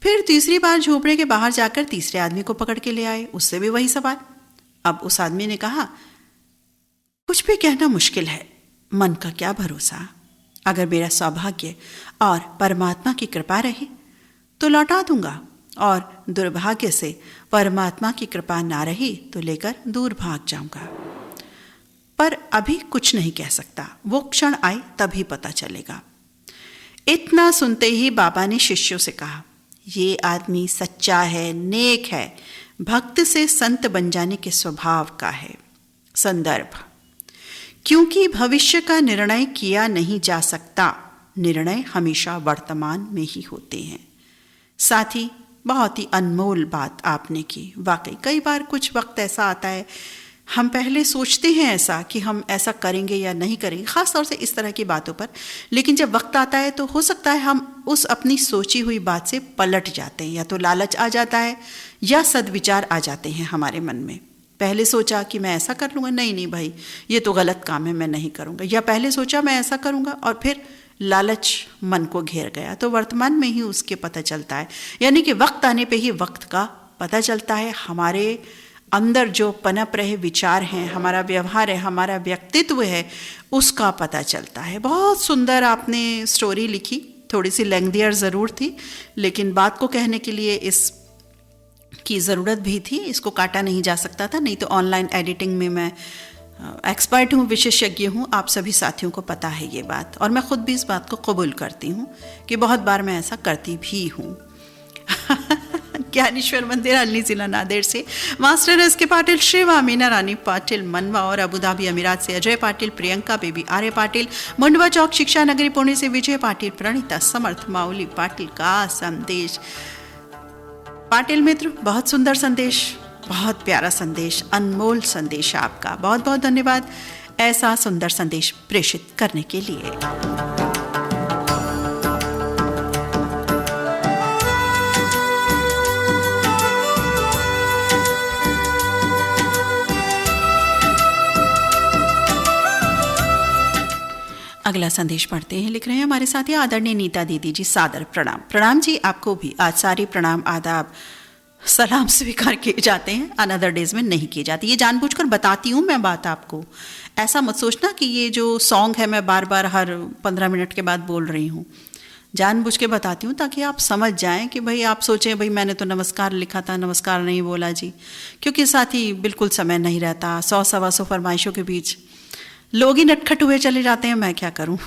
फिर तीसरी बार झोपड़े के बाहर जाकर तीसरे आदमी को पकड़ के ले आए। उससे भी वही सवाल। अब उस आदमी ने कहा, कुछ भी कहना मुश्किल है, मन का क्या भरोसा। अगर मेरा सौभाग्य और परमात्मा की कृपा रही तो लौटा दूंगा, और दुर्भाग्य से परमात्मा की कृपा ना रही तो लेकर दूर भाग जाऊंगा। पर अभी कुछ नहीं कह सकता, वो क्षण आए तभी पता चलेगा। इतना सुनते ही बाबा ने शिष्यों से कहा, ये आदमी सच्चा है, नेक है, भक्त से संत बन जाने के स्वभाव का है। संदर्भ: क्योंकि भविष्य का निर्णय किया नहीं जा सकता, निर्णय हमेशा वर्तमान में ही होते हैं। साथ ही बहुत ही अनमोल बात आपने की। वाकई कई बार कुछ वक्त ऐसा आता है, हम पहले सोचते हैं ऐसा कि हम ऐसा करेंगे या नहीं करेंगे, ख़ास तौर से इस तरह की बातों पर, लेकिन जब वक्त आता है तो हो सकता है हम उस अपनी सोची हुई बात से पलट जाते हैं। या तो लालच आ जाता है या सद्विचार आ जाते हैं हमारे मन में। पहले सोचा कि मैं ऐसा कर लूँगा, नहीं भाई ये तो गलत काम है, मैं नहीं करूँगा। या पहले सोचा मैं ऐसा करूँगा और फिर लालच मन को घेर गया, तो वर्तमान में ही उसके पता चलता है। यानी कि वक्त आने पे ही वक्त का पता चलता है। हमारे अंदर जो पनप रहे विचार हैं, हमारा व्यवहार है, हमारा व्यक्तित्व है, उसका पता चलता है। बहुत सुंदर आपने स्टोरी लिखी, थोड़ी सी लेंग्थियर ज़रूर थी, लेकिन बात को कहने के लिए इस की ज़रूरत भी थी। इसको काटा नहीं जा सकता था, नहीं तो ऑनलाइन एडिटिंग में मैं एक्सपर्ट हूँ, विशेषज्ञ हूँ। आप सभी साथियों को पता है ये बात, और मैं खुद भी इस बात को कबूल करती हूँ कि बहुत बार मैं ऐसा करती भी हूँ। ज्ञानेश्वर मंदिर, अली जिला नांदेड़ से मास्टर एस के पाटिल, शिवा मीना रानी पाटिल मनवा, और अबू धाबी अमीरात से अजय पाटिल, प्रियंका बेबी आर्य पाटिल, मुंडवा चौक शिक्षा नगरी पुणे से विजय पाटिल, प्रणीता समर्थ, माउली पाटिल का संदेश। पाटिल मित्र, बहुत सुंदर संदेश, बहुत प्यारा संदेश, अनमोल संदेश आपका। बहुत बहुत धन्यवाद ऐसा सुंदर संदेश प्रेषित करने के लिए। अगला संदेश पढ़ते हैं। लिख रहे हैं हमारे साथी आदरणीय नीता दीदी जी, सादर प्रणाम। प्रणाम जी, आपको भी आज सारे प्रणाम आदाब सलाम स्वीकार किए जाते हैं, अनदर डेज में नहीं किए जाते। ये जानबूझकर बताती हूँ मैं बात आपको, ऐसा मत सोचना कि ये जो सॉन्ग है मैं बार बार हर 15 मिनट के बाद बोल रही हूँ। जानबूझ के बताती हूँ ताकि आप समझ जाएं कि भाई, आप सोचें भाई मैंने तो नमस्कार लिखा था, नमस्कार नहीं बोला जी, क्योंकि साथ ही बिल्कुल समय नहीं रहता। 100-125 फरमाइशों के बीच लोग ही नटखट हुए चले जाते हैं, मैं क्या करूँ।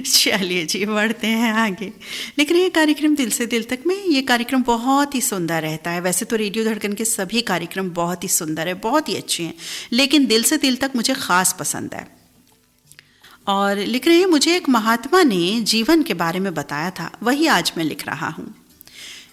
चलिए जी, बढ़ते हैं आगे। लेकिन ये कार्यक्रम दिल से दिल तक में, ये कार्यक्रम बहुत ही सुंदर रहता है। वैसे तो रेडियो धड़कन के सभी कार्यक्रम बहुत ही सुंदर है, बहुत ही अच्छे हैं, लेकिन दिल से दिल तक मुझे ख़ास पसंद है। और लिख रहे हैं, मुझे एक महात्मा ने जीवन के बारे में बताया था, वही आज मैं लिख रहा हूँ।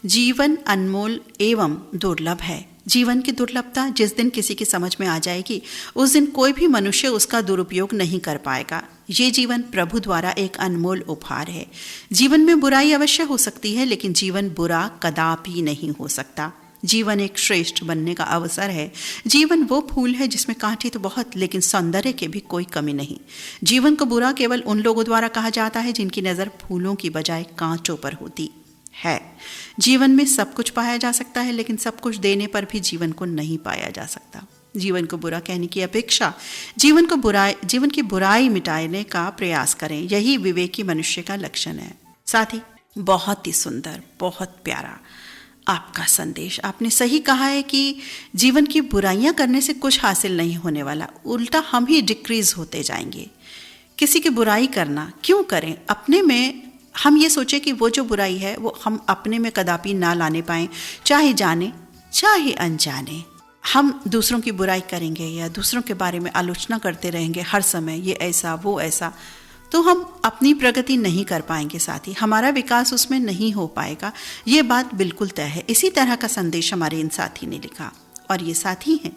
जीवन अनमोल एवं दुर्लभ है। जीवन की दुर्लभता जिस दिन किसी की समझ में आ जाएगी, उस दिन कोई भी मनुष्य उसका दुरुपयोग नहीं कर पाएगा। ये जीवन प्रभु द्वारा एक अनमोल उपहार है। जीवन में बुराई अवश्य हो सकती है, लेकिन जीवन बुरा कदापि नहीं हो सकता। जीवन एक श्रेष्ठ बनने का अवसर है। जीवन वो फूल है जिसमें कांटे तो बहुत, लेकिन सौंदर्य के भी कोई कमी नहीं। जीवन को बुरा केवल उन लोगों द्वारा कहा जाता है जिनकी नज़र फूलों की बजाय कांटों पर होती है। जीवन में सब कुछ पाया जा सकता है, लेकिन सब कुछ देने पर भी जीवन को नहीं पाया जा सकता। जीवन को बुरा कहने की अपेक्षा जीवन की बुराई मिटाने का प्रयास करें, यही विवेकी मनुष्य का लक्षण है। साथ ही बहुत ही सुंदर, बहुत प्यारा आपका संदेश। आपने सही कहा है कि जीवन की बुराइयां करने से कुछ हासिल नहीं होने वाला, उल्टा हम ही डिक्रीज होते जाएंगे। किसी की बुराई करना क्यों करें? अपने में हम ये सोचें कि वो जो बुराई है वो हम अपने में कदापि ना लाने पाएं, चाहे जाने चाहे अनजाने। हम दूसरों की बुराई करेंगे या दूसरों के बारे में आलोचना करते रहेंगे हर समय, ये ऐसा वो ऐसा, तो हम अपनी प्रगति नहीं कर पाएंगे, साथ ही हमारा विकास उसमें नहीं हो पाएगा। ये बात बिल्कुल तय है। इसी तरह का संदेश हमारे इन साथी ने लिखा, और ये साथी हैं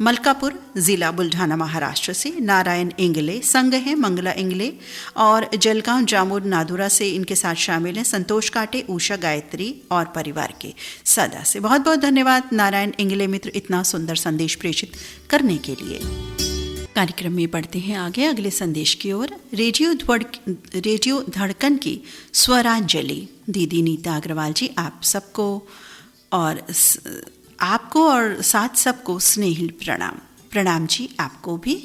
मलकापुर ज़िला बुल्ढाना महाराष्ट्र से नारायण इंगले, संग हैं मंगला इंगले, और जलगांव जामोद नादुरा से इनके साथ शामिल हैं संतोष काटे, उषा गायत्री और परिवार के सदस्य। बहुत बहुत धन्यवाद नारायण इंगले मित्र, इतना सुंदर संदेश प्रेषित करने के लिए। कार्यक्रम में बढ़ते हैं आगे अगले संदेश की ओर। रेडियो धड़कन की स्वरांजलि दीदी नीता अग्रवाल जी, आप सबको और साथ सबको स्नेहिल प्रणाम। प्रणाम जी आपको भी।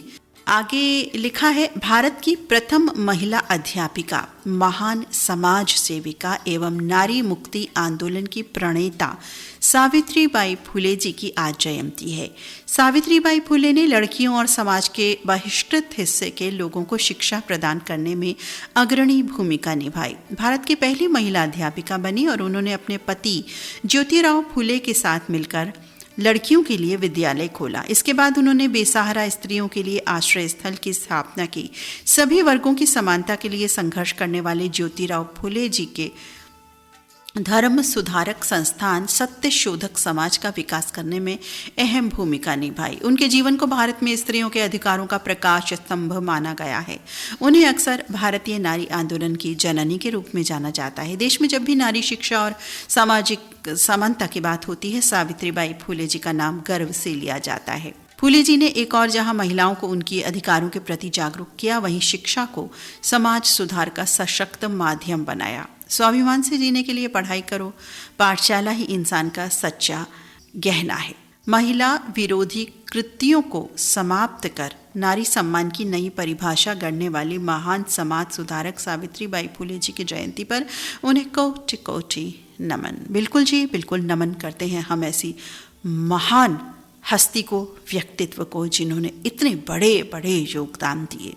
आगे लिखा है, भारत की प्रथम महिला अध्यापिका, महान समाज सेविका एवं नारी मुक्ति आंदोलन की प्रणेता सावित्रीबाई फुले जी की आज जयंती है। सावित्रीबाई फुले ने लड़कियों और समाज के बहिष्कृत हिस्से के लोगों को शिक्षा प्रदान करने में अग्रणी भूमिका निभाई। भारत की पहली महिला अध्यापिका बनी और उन्होंने अपने पति ज्योतिराव फुले के साथ मिलकर लड़कियों के लिए विद्यालय खोला। इसके बाद उन्होंने बेसहारा स्त्रियों के लिए आश्रय स्थल की स्थापना की। सभी वर्गों की समानता के लिए संघर्ष करने वाले ज्योतिराव फुले जी के धर्म सुधारक संस्थान सत्य शोधक समाज का विकास करने में अहम भूमिका निभाई। उनके जीवन को भारत में स्त्रियों के अधिकारों का प्रकाश स्तंभ माना गया है। उन्हें अक्सर भारतीय नारी आंदोलन की जननी के रूप में जाना जाता है। देश में जब भी नारी शिक्षा और सामाजिक समानता की बात होती है, सावित्रीबाई फुले जी का नाम गर्व से लिया जाता है। फुले जी ने एक और जहां महिलाओं को उनके अधिकारों के प्रति जागरूक किया, वहीं शिक्षा को समाज सुधार का सशक्त माध्यम बनाया। स्वाभिमान से जीने के लिए पढ़ाई करो, पाठशाला ही इंसान का सच्चा गहना है। महिला विरोधी कृत्यों को समाप्त कर नारी सम्मान की नई परिभाषा गढ़ने वाली महान समाज सुधारक सावित्रीबाई फुले जी की जयंती पर उन्हें कोटि कोटि नमन। बिल्कुल जी, बिल्कुल नमन करते हैं हम ऐसी महान हस्ती को, व्यक्तित्व को, जिन्होंने इतने बड़े बड़े योगदान दिए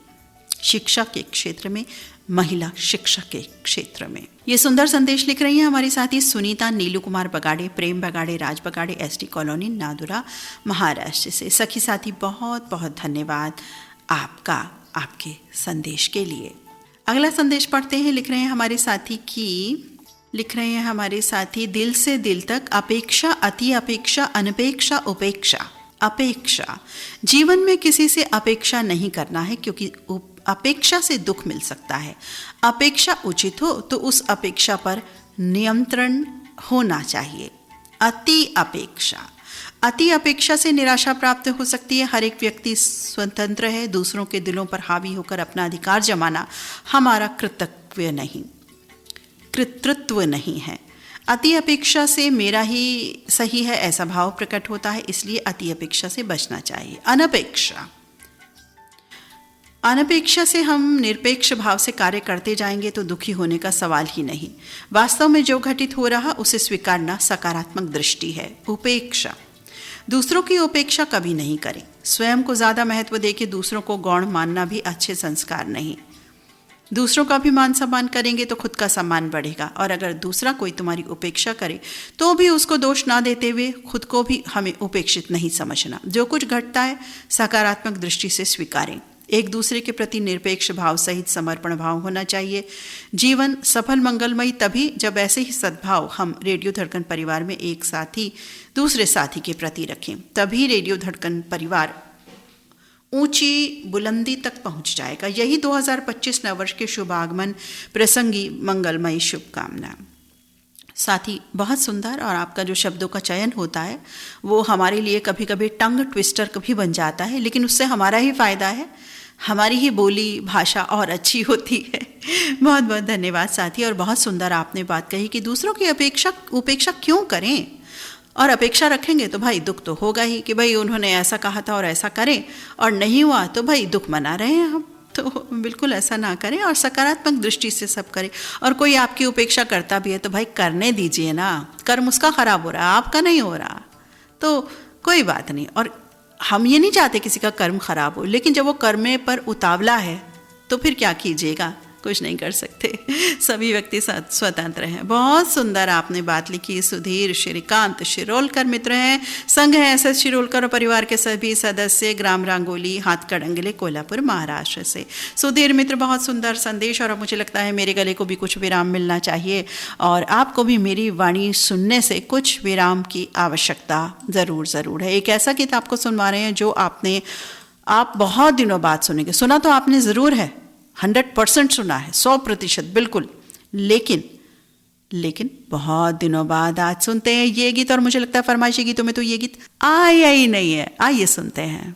शिक्षा के क्षेत्र में, महिला शिक्षा के क्षेत्र में। ये सुंदर संदेश लिख रही हैं हमारी साथी सुनीता, नीलू कुमार बगाड़े, प्रेम बगाड़े, राज बगाड़े, एसटी कॉलोनी, नादुरा, महाराष्ट्र से। सखी साथी, बहुत बहुत धन्यवाद आपका, आपके संदेश के लिए। अगला संदेश पढ़ते हैं। लिख रहे हैं हमारे साथी, दिल से दिल तक, अपेक्षा, अति अपेक्षा, अनपेक्षा, उपेक्षा। अपेक्षा, जीवन में किसी से अपेक्षा नहीं करना है, क्योंकि अपेक्षा से दुख मिल सकता है। अपेक्षा उचित हो तो उस अपेक्षा पर नियंत्रण होना चाहिए। अति अपेक्षा से निराशा प्राप्त हो सकती है। हर एक व्यक्ति स्वतंत्र है। दूसरों के दिलों पर हावी होकर अपना अधिकार जमाना हमारा कृतित्व नहीं है। अति अपेक्षा से मेरा ही सही है ऐसा भाव प्रकट होता है, इसलिए अति अपेक्षा से बचना चाहिए। अनपेक्षा से हम निरपेक्ष भाव से कार्य करते जाएंगे तो दुखी होने का सवाल ही नहीं। वास्तव में जो घटित हो रहा उसे स्वीकारना सकारात्मक दृष्टि है। उपेक्षा, दूसरों की उपेक्षा कभी नहीं करें। स्वयं को ज्यादा महत्व देके दूसरों को गौण मानना भी अच्छे संस्कार नहीं। दूसरों का भी मान सम्मान करेंगे तो खुद का सम्मान बढ़ेगा, और अगर दूसरा कोई तुम्हारी उपेक्षा करे तो भी उसको दोष ना देते हुए खुद को भी हमें उपेक्षित नहीं समझना। जो कुछ घटता है सकारात्मक दृष्टि से स्वीकारें। एक दूसरे के प्रति निरपेक्ष भाव सहित समर्पण भाव होना चाहिए। जीवन सफल मंगलमयी तभी जब ऐसे ही सद्भाव हम रेडियो धड़कन परिवार में एक साथी दूसरे साथी के प्रति रखें, तभी रेडियो धड़कन परिवार ऊंची बुलंदी तक पहुंच जाएगा। यही 2025 नववर्ष के शुभ आगमन प्रसंगी मंगलमयी शुभकामना। साथी, बहुत सुंदर, और आपका जो शब्दों का चयन होता है वो हमारे लिए कभी कभी टंग ट्विस्टर कभी बन जाता है, लेकिन उससे हमारा ही फायदा है, हमारी ही बोली भाषा और अच्छी होती है। बहुत बहुत धन्यवाद साथी। और बहुत सुंदर आपने बात कही कि दूसरों की उपेक्षा क्यों करें, और अपेक्षा रखेंगे तो भाई दुख तो होगा ही कि भाई उन्होंने ऐसा कहा था और ऐसा करें, और नहीं हुआ तो भाई दुख मना रहे हैं हम। तो बिल्कुल ऐसा ना करें और सकारात्मक दृष्टि से सब करें। और कोई आपकी उपेक्षा करता भी है तो भाई करने दीजिए ना, कर्म उसका खराब हो रहा है, आपका नहीं हो रहा, तो कोई बात नहीं। और हम ये नहीं चाहते किसी का कर्म खराब हो, लेकिन जब वो कर्म पर उतावला है तो फिर क्या कीजिएगा, कुछ नहीं कर सकते। सभी व्यक्ति स्वतंत्र हैं। बहुत सुंदर आपने बात लिखी। सुधीर श्रीकांत शिरोलकर मित्र हैं, संघ है एसएस शिरोलकर और परिवार के सभी सदस्य, ग्राम रांगोली, हाथ कड़ंगले, कोल्हापुर, महाराष्ट्र से। सुधीर मित्र, बहुत सुंदर संदेश। और अब मुझे लगता है मेरे गले को भी कुछ विराम मिलना चाहिए, और आपको भी मेरी वाणी सुनने से कुछ विराम की आवश्यकता ज़रूर है। एक ऐसा गीत आपको सुनवा रहे हैं जो आप बहुत दिनों बाद सुनेंगे। सुना तो आपने ज़रूर है, 100% सुना है, 100% बिल्कुल, लेकिन बहुत दिनों बाद आज सुनते हैं ये गीत। और मुझे लगता है फरमाइशी गीतों में तो ये गीत आया ही नहीं है। आइए सुनते हैं।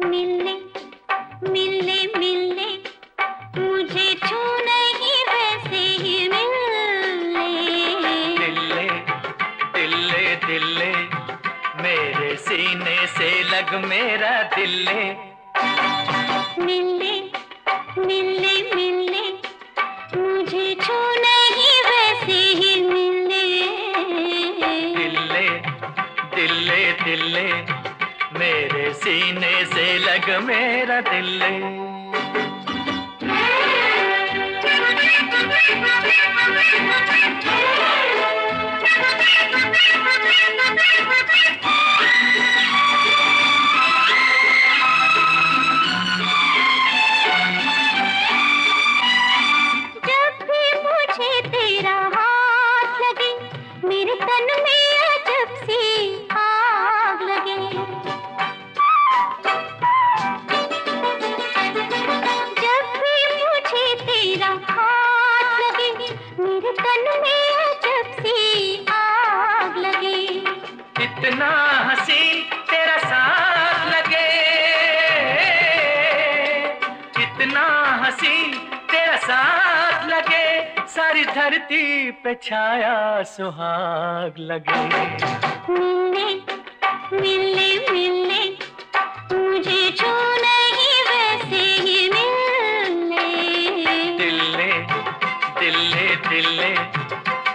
मिलने लग मेरा दिल ले। मिले मिले मिले मुझे छू नहीं वैसे ही मिले। दिल ले दिल ले दिल ले मेरे सीने से लग मेरा दिल ले। जब भी मुझे तेरा हाथ लगे मेरे तन में अजब सी आग लगे। जब भी मुझे तेरा हाथ लगे मेरे तन में अजब सी आग लगे। इतना हंसी तेरा साथ लगे, इतना हंसी तेरा साथ लगे, सारी धरती पे छाया सुहाग लगे। मिले मिले मिले मुझे छू नहीं वैसे ही मिले। दिल ले दिल ले दिल ले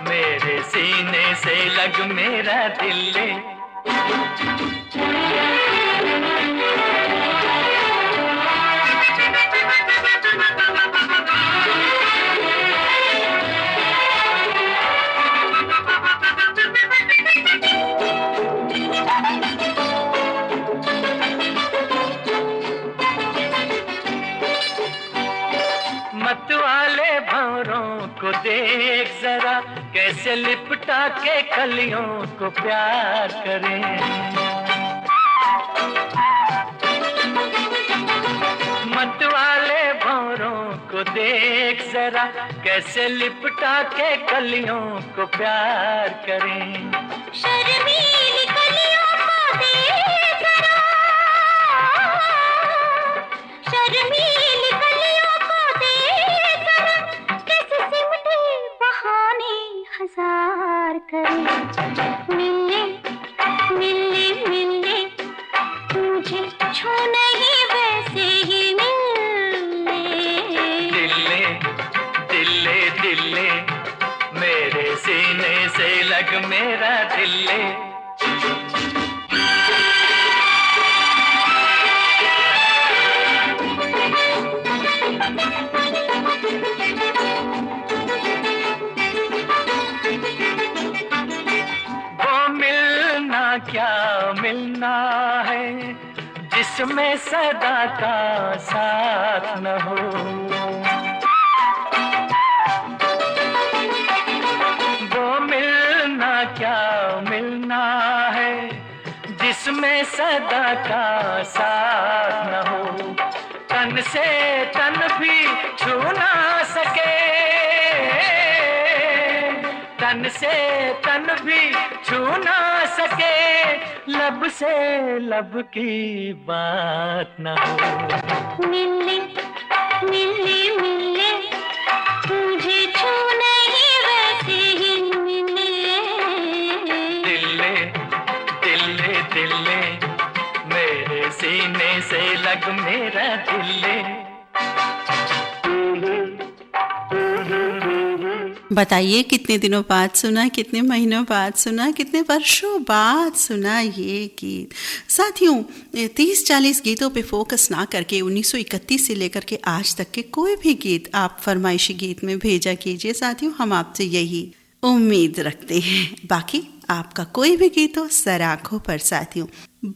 मेरे सीने से लग मेरा दिल ले। मत वाले भंवरों को देख जरा कैसे लिपटा के कलियों को प्यार करें। मत वाले भंवरों को देख जरा कैसे लिपटा के कलियों को प्यार करें। शर्मीली कलियों को देख जरा, शर्मीली कलियों को देख जरा, कैसे सिमटे बहाने हजार करे। मिले मिले मिले मुझे छू नहीं वैसे ही मिले। दिल ले दिल ले दिल ले मेरे सीने से लग मेरा दिल ले। वो मिलना क्या मिलना है जिसमें सदा का साथ न हो। वो मिलना क्या मिलना है जिसमें सदा का साथ न हो। तन से तन भी छू ना सके, तन से तन भी छू ना सके, लब से लब की बात न हो। मिले मिले मिले मुझे छू नहीं वैसे ही मिले। दिल ले दिल ले दिल ले मेरे सीने से लग मेरा दिल ले। बताइए कितने दिनों बाद सुना, कितने महीनों बाद सुना, कितने वर्षों बाद सुना ये गीत। साथियों 30-40 गीतों पे फोकस ना करके 1931 से लेकर के आज तक के कोई भी गीत आप फरमाइशी गीत में भेजा कीजिए। साथियों हम आपसे यही उम्मीद रखते हैं। बाकी आपका कोई भी गीत हो सर आंखों पर। साथियों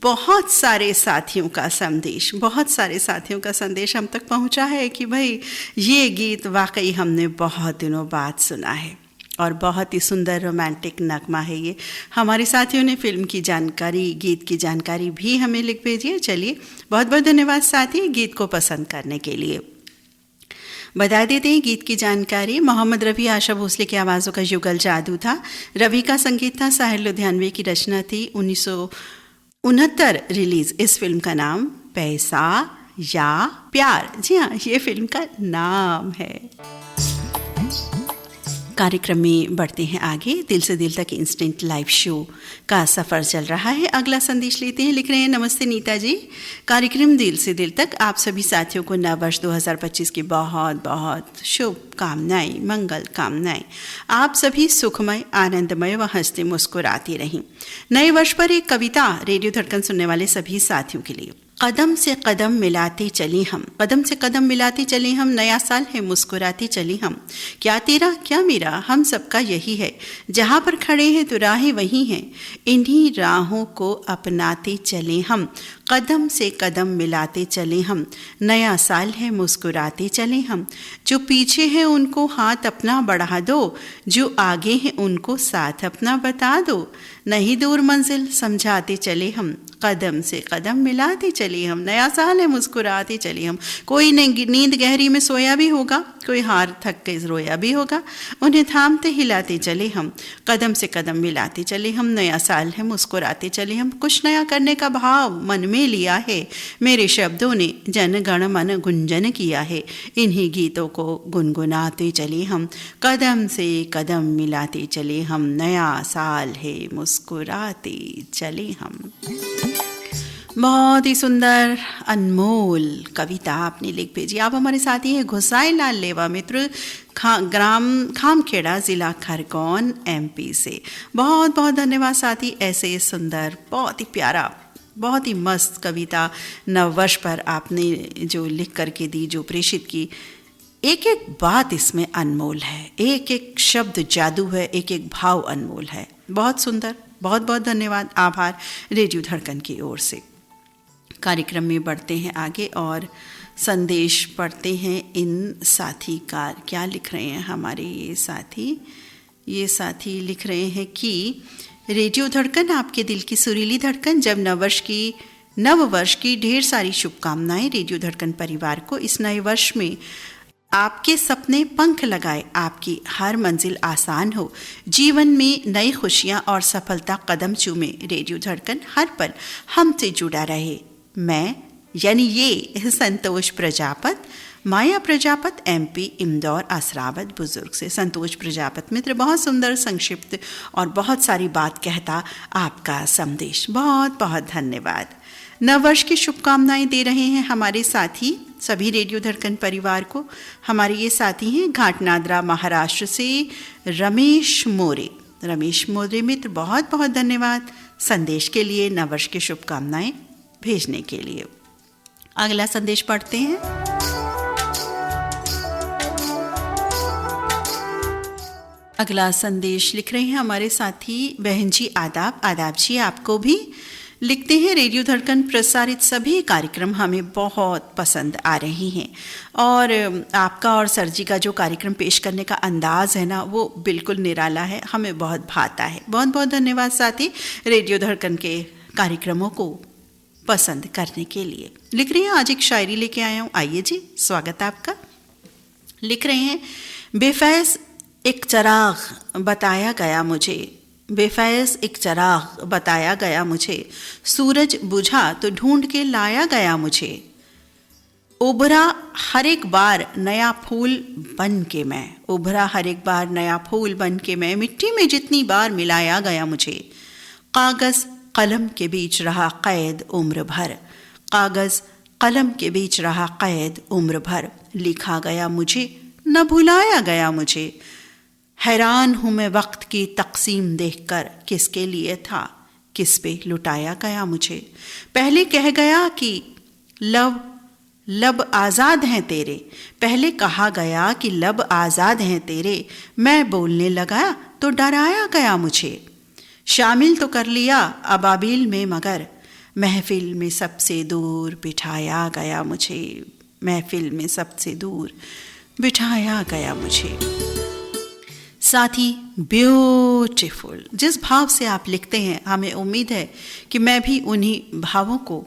बहुत सारे साथियों का संदेश, बहुत सारे साथियों का संदेश हम तक पहुंचा है कि भाई ये गीत वाकई हमने बहुत दिनों बाद सुना है और बहुत ही सुंदर रोमांटिक नगमा है ये। हमारे साथियों ने फिल्म की जानकारी, गीत की जानकारी भी हमें लिख भेजी है। चलिए बहुत बहुत धन्यवाद साथी गीत को पसंद करने के लिए। बता देते हैं गीत की जानकारी। मोहम्मद रफ़ी, आशा भोसले की आवाज़ों का युगल जादू था। रवि का संगीत था। साहिर लुधियानवी की रचना थी। 1969 रिलीज इस फिल्म का नाम पैसा या प्यार। जी हाँ, ये फिल्म का नाम है। कार्यक्रम में बढ़ते हैं आगे। दिल से दिल तक इंस्टेंट लाइव शो का सफ़र चल रहा है। अगला संदेश लेते हैं। लिख रहे हैं, नमस्ते नीता जी, कार्यक्रम दिल से दिल तक आप सभी साथियों को नव वर्ष 2025 की बहुत बहुत शुभकामनाएं, मंगल कामनाएं। आप सभी सुखमय, आनंदमय व हंसते मुस्कुराते रहें। नए वर्ष पर एक कविता रेडियो धड़कन सुनने वाले सभी साथियों के लिए। कदम से कदम मिलाते चले हम, कदम से कदम मिलाते चले हम, नया साल है मुस्कुराते चले हम। क्या तेरा क्या मेरा हम सबका यही है, जहाँ पर खड़े हैं तो राहें वही हैं, इन्हीं राहों को अपनाते चले हम। कदम से कदम मिलाते चले हम, नया साल है मुस्कुराते चले हम। जो पीछे हैं उनको हाथ अपना बढ़ा दो, जो आगे हैं उनको साथ अपना बता दो। नहीं दूर मंजिल समझाते चले हम, कदम से कदम मिलाते चले हम। नया साल है मुस्कुराते चले हम। कोई नींद गहरी में सोया भी होगा, कोई हार थक के रोया भी होगा, उन्हें थामते हिलाते चले हम। कदम से कदम मिलाते चले हम, नया साल है मुस्कुराते चले हम। कुछ नया करने का भाव मन में लिया है, मेरे शब्दों ने जन गण मन गुंजन किया है। इन्हीं गीतों को गुनगुनाते चले हम, कदम से कदम मिलाते चले हम। नया साल है मुस्कुराते चले हम। बहुत ही सुंदर अनमोल कविता आपने लिख भेजी। आप हमारे साथी हैं घुसाई लाल लेवा मित्र, ग्राम खामखेड़ा, ज़िला खरगोन, MP से। बहुत बहुत धन्यवाद साथी, ऐसे सुंदर, बहुत ही प्यारा, बहुत ही मस्त कविता नववर्ष पर आपने जो लिख करके दी, जो प्रेषित की। एक एक बात इसमें अनमोल है, एक एक शब्द जादू है, एक एक भाव अनमोल है। बहुत सुंदर, बहुत बहुत धन्यवाद, आभार रेडियो धड़कन की ओर से। कार्यक्रम में बढ़ते हैं आगे और संदेश पढ़ते हैं इन साथी का। क्या लिख रहे हैं हमारे ये साथी लिख रहे हैं कि रेडियो धड़कन आपके दिल की सुरीली धड़कन। जब नव वर्ष की ढेर सारी शुभकामनाएं रेडियो धड़कन परिवार को। इस नए वर्ष में आपके सपने पंख लगाए, आपकी हर मंजिल आसान हो, जीवन में नई खुशियां और सफलता कदम चूमे। रेडियो धड़कन हर पल हमसे जुड़ा रहे। मैं यानी ये संतोष प्रजापत, माया प्रजापत, MP इंदौर आसरावद बुजुर्ग से। संतोष प्रजापत मित्र, बहुत सुंदर, संक्षिप्त और बहुत सारी बात कहता आपका संदेश। बहुत बहुत धन्यवाद। नववर्ष की शुभकामनाएं दे रहे हैं हमारे साथी सभी रेडियो धड़कन परिवार को। हमारे ये साथी हैं घाटनादरा महाराष्ट्र से रमेश मोरे मित्र, बहुत बहुत धन्यवाद संदेश के लिए, नववर्ष की शुभकामनाएं भेजने के लिए। अगला संदेश पढ़ते हैं। अगला संदेश लिख रहे हैं हमारे साथी बहन जी, आदाब जी। आपको भी लिखते हैं, रेडियो धड़कन प्रसारित सभी कार्यक्रम हमें बहुत पसंद आ रहे हैं और आपका और सर जी का जो कार्यक्रम पेश करने का अंदाज़ है ना, वो बिल्कुल निराला है, हमें बहुत भाता है। बहुत बहुत धन्यवाद साथी रेडियो धड़कन के कार्यक्रमों को पसंद करने के लिए। लिख रही हैं, आज एक शायरी लेके आया हूँ, आइए जी, स्वागत है आपका। लिख रहे हैं, बेफैज़ एक चराग बताया गया मुझे, बेफैज़ एक चराग बताया गया मुझे, सूरज बुझा तो ढूंढ के लाया गया मुझे। उभरा हर एक बार नया फूल बन के मैं, उभरा हर एक बार नया फूल बन के मैं, मिट्टी में जितनी बार मिलाया गया मुझे। कागज़ कलम के बीच रहा कैद उम्र भर, कागज़ कलम के बीच रहा कैद उम्र भर। लिखा गया मुझे न भुलाया गया मुझे, हैरान हूँ मैं वक्त की तकसीम देखकर, किसके लिए था किस पे लुटाया गया मुझे। पहले कह गया कि लब आज़ाद हैं तेरे, पहले कहा गया कि लब आज़ाद हैं तेरे, मैं बोलने लगा तो डराया गया मुझे। शामिल तो कर लिया अबाबिल में मगर, महफिल में सबसे दूर बिठाया गया मुझे, महफिल में सबसे दूर बिठाया गया मुझे। साथी ब्यूटीफुल, जिस भाव से आप लिखते हैं हमें उम्मीद है कि मैं भी उन्हीं भावों को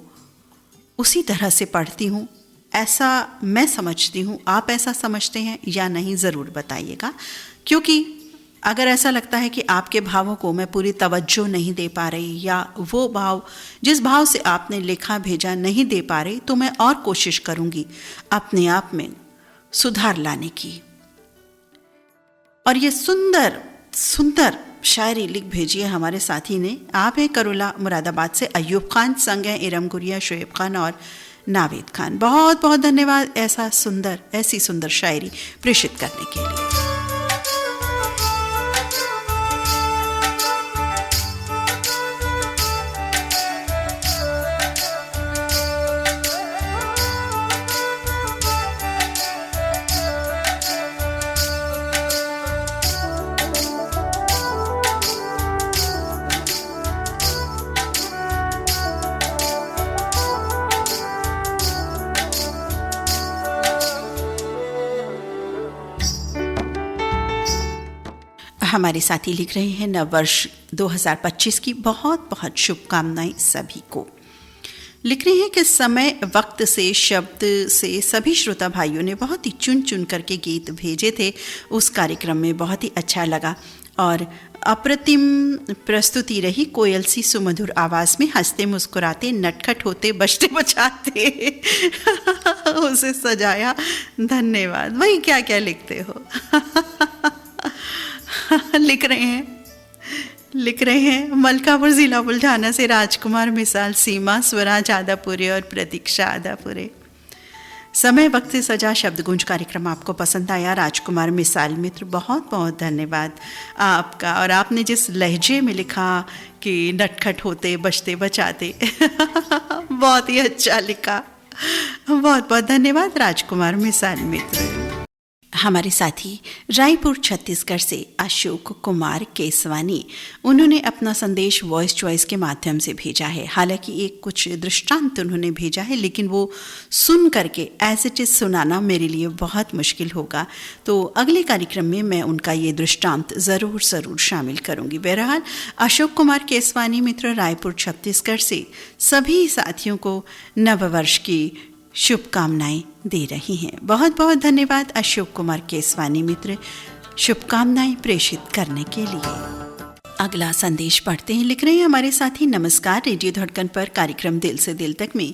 उसी तरह से पढ़ती हूँ, ऐसा मैं समझती हूँ। आप ऐसा समझते हैं या नहीं ज़रूर बताइएगा, क्योंकि अगर ऐसा लगता है कि आपके भावों को मैं पूरी तवज्जो नहीं दे पा रही या वो भाव जिस भाव से आपने लिखा भेजा नहीं दे पा रही, तो मैं और कोशिश करूँगी अपने आप में सुधार लाने की। और ये सुंदर सुंदर शायरी लिख भेजी है हमारे साथी ने। आप हैं करोला मुरादाबाद से अयूब खान, संग हैं इरम गुरिया, शोएब खान और नावेद खान। बहुत बहुत धन्यवाद ऐसी सुंदर शायरी प्रेषित करने के लिए। हमारे साथी लिख रहे हैं नव वर्ष 2025 की बहुत बहुत शुभकामनाएं सभी को। लिख रहे हैं कि समय, वक्त से, शब्द से सभी श्रोता भाइयों ने बहुत ही चुन चुन करके गीत भेजे थे। उस कार्यक्रम में बहुत ही अच्छा लगा और अप्रतिम प्रस्तुति रही। कोयल सी सुमधुर आवाज़ में हंसते मुस्कुराते, नटखट होते, बचते बचाते उसे सजाया। धन्यवाद। वही क्या क्या लिखते हो लिख रहे हैं मलकापुर जिला बुल्ढाना से राजकुमार मिसाल, सीमा, स्वराज आदापुरे और प्रतीक्षा आदापुरे। समय, वक्त से सजा शब्दगुंज कार्यक्रम आपको पसंद आया। राजकुमार मिसाल मित्र, बहुत बहुत धन्यवाद आपका। और आपने जिस लहजे में लिखा कि नटखट होते, बचते बचाते बहुत ही अच्छा लिखा। बहुत बहुत धन्यवाद राजकुमार मिसाल मित्र। हमारे साथी रायपुर छत्तीसगढ़ से अशोक कुमार केसवानी, उन्होंने अपना संदेश वॉइस चॉइस के माध्यम से भेजा है। हालांकि एक कुछ दृष्टांत उन्होंने भेजा है, लेकिन वो सुन करके एज इट इज़ सुनाना मेरे लिए बहुत मुश्किल होगा, तो अगले कार्यक्रम में मैं उनका ये दृष्टांत ज़रूर शामिल करूँगी। बहरहाल अशोक कुमार केसवानी मित्र रायपुर छत्तीसगढ़ से सभी साथियों को नववर्ष की शुभकामनाएं दे रही हैं। बहुत बहुत धन्यवाद अशोक कुमार केसवानी मित्र शुभकामनाएं प्रेषित करने के लिए। अगला संदेश पढ़ते हैं। लिख रहे हैं हमारे साथी, नमस्कार। रेडियो धड़कन पर कार्यक्रम दिल से दिल तक में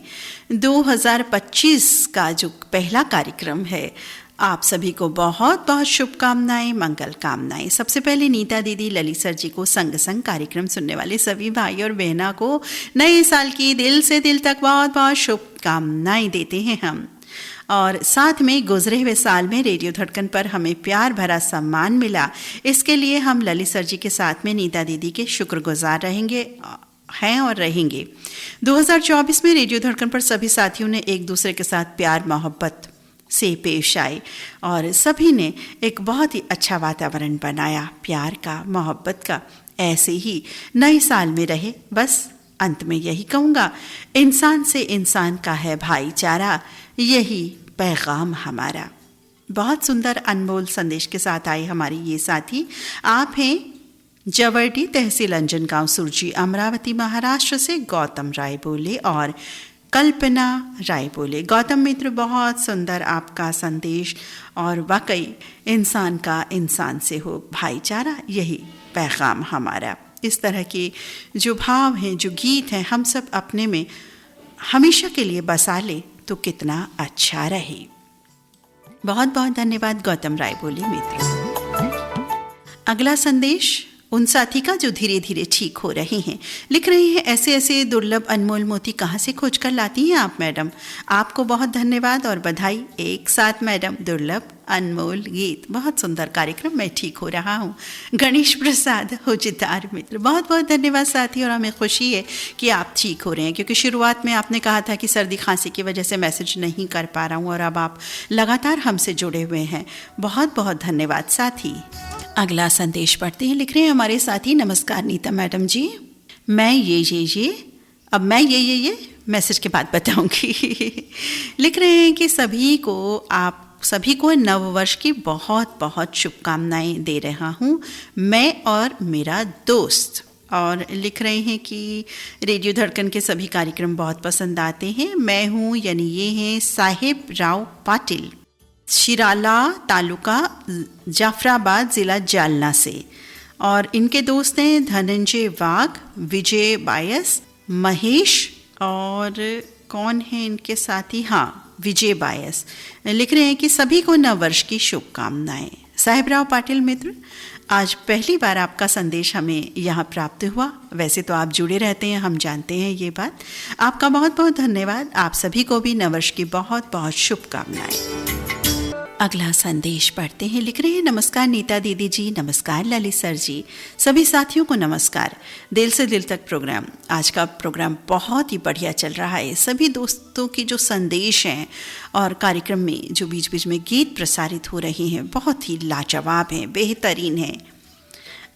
2025 का जो पहला कार्यक्रम है, आप सभी को बहुत बहुत शुभकामनाएं, मंगल कामनाएं। सबसे पहले नीता दीदी, ललित सर जी को, संग संग कार्यक्रम सुनने वाले सभी भाई और बहना को नए साल की दिल से दिल तक बहुत बहुत शुभकामनाएं देते हैं हम। और साथ में गुजरे हुए साल में रेडियो धड़कन पर हमें प्यार भरा सम्मान मिला, इसके लिए हम ललित सर जी के साथ में नीता दीदी के शुक्रगुजार हैं और रहेंगे। 2024 में रेडियो धड़कन पर सभी साथियों ने एक दूसरे के साथ प्यार मोहब्बत से पेश आए और सभी ने एक बहुत ही अच्छा वातावरण बनाया प्यार का, मोहब्बत का। ऐसे ही नए साल में रहे। बस अंत में यही कहूँगा, इंसान से इंसान का है भाईचारा, यही पैगाम हमारा। बहुत सुंदर अनमोल संदेश के साथ आए हमारी ये साथी। आप हैं जवर्डी, तहसील अंजनगांव, सुरजी, अमरावती, महाराष्ट्र से गौतम राय बोले और कल्पना राय बोले। गौतम मित्र, बहुत सुंदर आपका संदेश और वाकई इंसान का इंसान से हो भाईचारा, यही पैगाम हमारा। इस तरह के जो भाव हैं, जो गीत हैं, हम सब अपने में हमेशा के लिए बसा ले तो कितना अच्छा रहे। बहुत बहुत धन्यवाद गौतम राय बोले मित्र। अगला संदेश उन साथी का जो धीरे धीरे ठीक हो रहे हैं। लिख रहे हैं, ऐसे ऐसे दुर्लभ अनमोल मोती कहाँ से खोज कर लाती हैं आप मैडम? आपको बहुत धन्यवाद और बधाई एक साथ मैडम। दुर्लभ अनमोल गीत, बहुत सुंदर कार्यक्रम, मैं ठीक हो रहा हूँ। गणेश प्रसाद होजितार मित्र, बहुत बहुत धन्यवाद साथी। और हमें खुशी है कि आप ठीक हो रहे हैं, क्योंकि शुरुआत में आपने कहा था कि सर्दी खांसी की वजह से मैसेज नहीं कर पा रहा हूँ और अब आप लगातार हमसे जुड़े हुए हैं। बहुत बहुत धन्यवाद साथी। अगला संदेश पढ़ते हैं। लिख रहे हैं हमारे साथी, नमस्कार नीता मैडम जी, मैं ये अब मैं ये मैसेज के बाद बताऊंगी। लिख रहे हैं कि आप सभी को नव वर्ष की बहुत बहुत शुभकामनाएं दे रहा हूँ, मैं और मेरा दोस्त। और लिख रहे हैं कि रेडियो धड़कन के सभी कार्यक्रम बहुत पसंद आते हैं। मैं हूँ, यानी ये हैं साहिब राव पाटिल, शिराला तालुका, जाफराबाद ज़िला जालना से। और इनके दोस्त हैं धनंजय वाघ, विजय बायस, महेश और कौन है इनके साथी, हाँ विजय बायस। लिख रहे हैं कि सभी को नव वर्ष की शुभकामनाएं। साहेबराव पाटिल मित्र, आज पहली बार आपका संदेश हमें यहाँ प्राप्त हुआ। वैसे तो आप जुड़े रहते हैं, हम जानते हैं ये बात। आपका बहुत बहुत धन्यवाद। आप सभी को भी नववर्ष की बहुत बहुत शुभकामनाएं। अगला संदेश पढ़ते हैं। लिख रहे हैं, नमस्कार नीता दीदी जी, नमस्कार ललित सर जी, सभी साथियों को नमस्कार। दिल से दिल तक प्रोग्राम, आज का प्रोग्राम बहुत ही बढ़िया चल रहा है। सभी दोस्तों के जो संदेश हैं और कार्यक्रम में जो बीच बीच में गीत प्रसारित हो रहे हैं बहुत ही लाजवाब हैं, बेहतरीन हैं।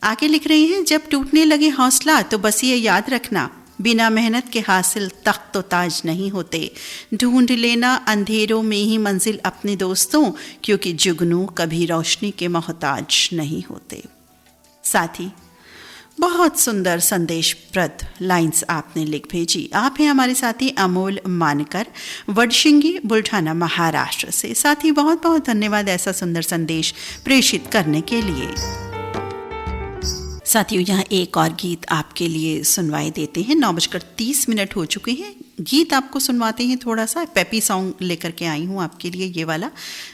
आगे लिख रहे हैं, जब टूटने लगे हौसला तो बस ये याद रखना, बिना मेहनत के हासिल तख्त तो ताज नहीं होते। ढूंढ लेना अंधेरों में ही मंजिल अपने दोस्तों, क्योंकि जुगनू कभी रोशनी के मोहताज नहीं होते। साथ ही बहुत सुंदर संदेशप्रद लाइंस आपने लिख भेजी। आप हैं हमारे साथी अमोल मानकर, वडशिंगी, बुल्ढाना, महाराष्ट्र से। साथी बहुत बहुत धन्यवाद ऐसा सुंदर संदेश प्रेषित करने के लिए। साथियों, यहाँ एक और गीत आपके लिए सुनवाई देते हैं। 9:30 हो चुके हैं। गीत आपको सुनवाते हैं, थोड़ा सा पेपी सॉन्ग लेकर के आई हूँ आपके लिए ये वाला,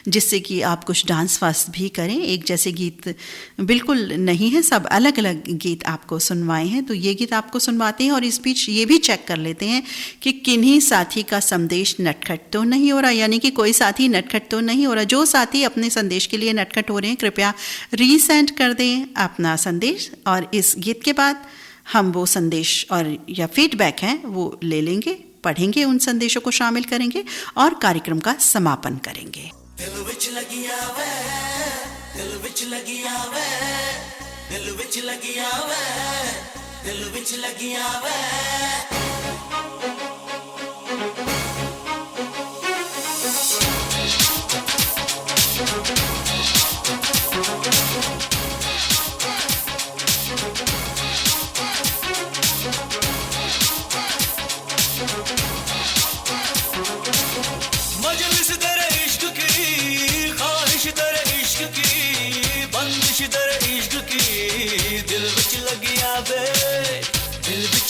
जिससे कि आप कुछ डांस वांस भी करें। एक जैसे गीत बिल्कुल नहीं है, सब अलग अलग गीत आपको सुनवाए हैं। तो ये गीत आपको सुनवाते हैं और इस बीच ये भी चेक कर लेते हैं कि किन्हीं साथी का संदेश नटखट तो नहीं हो रहा, यानी कि कोई साथी नटखट तो नहीं हो रहा। जो साथी अपने संदेश के लिए नटखट हो रहे हैं, कृपया रीसेंड कर दें अपना संदेश, और इस गीत के बाद हम वो संदेश और या फीडबैक हैं वो ले लेंगे, पढ़ेंगे, उन संदेशों को शामिल करेंगे और कार्यक्रम का समापन करेंगे। दिल विच लगी आवे, दिल विच लगी आवे, दिल विच लगी आवे, दिल विच लगी आवे।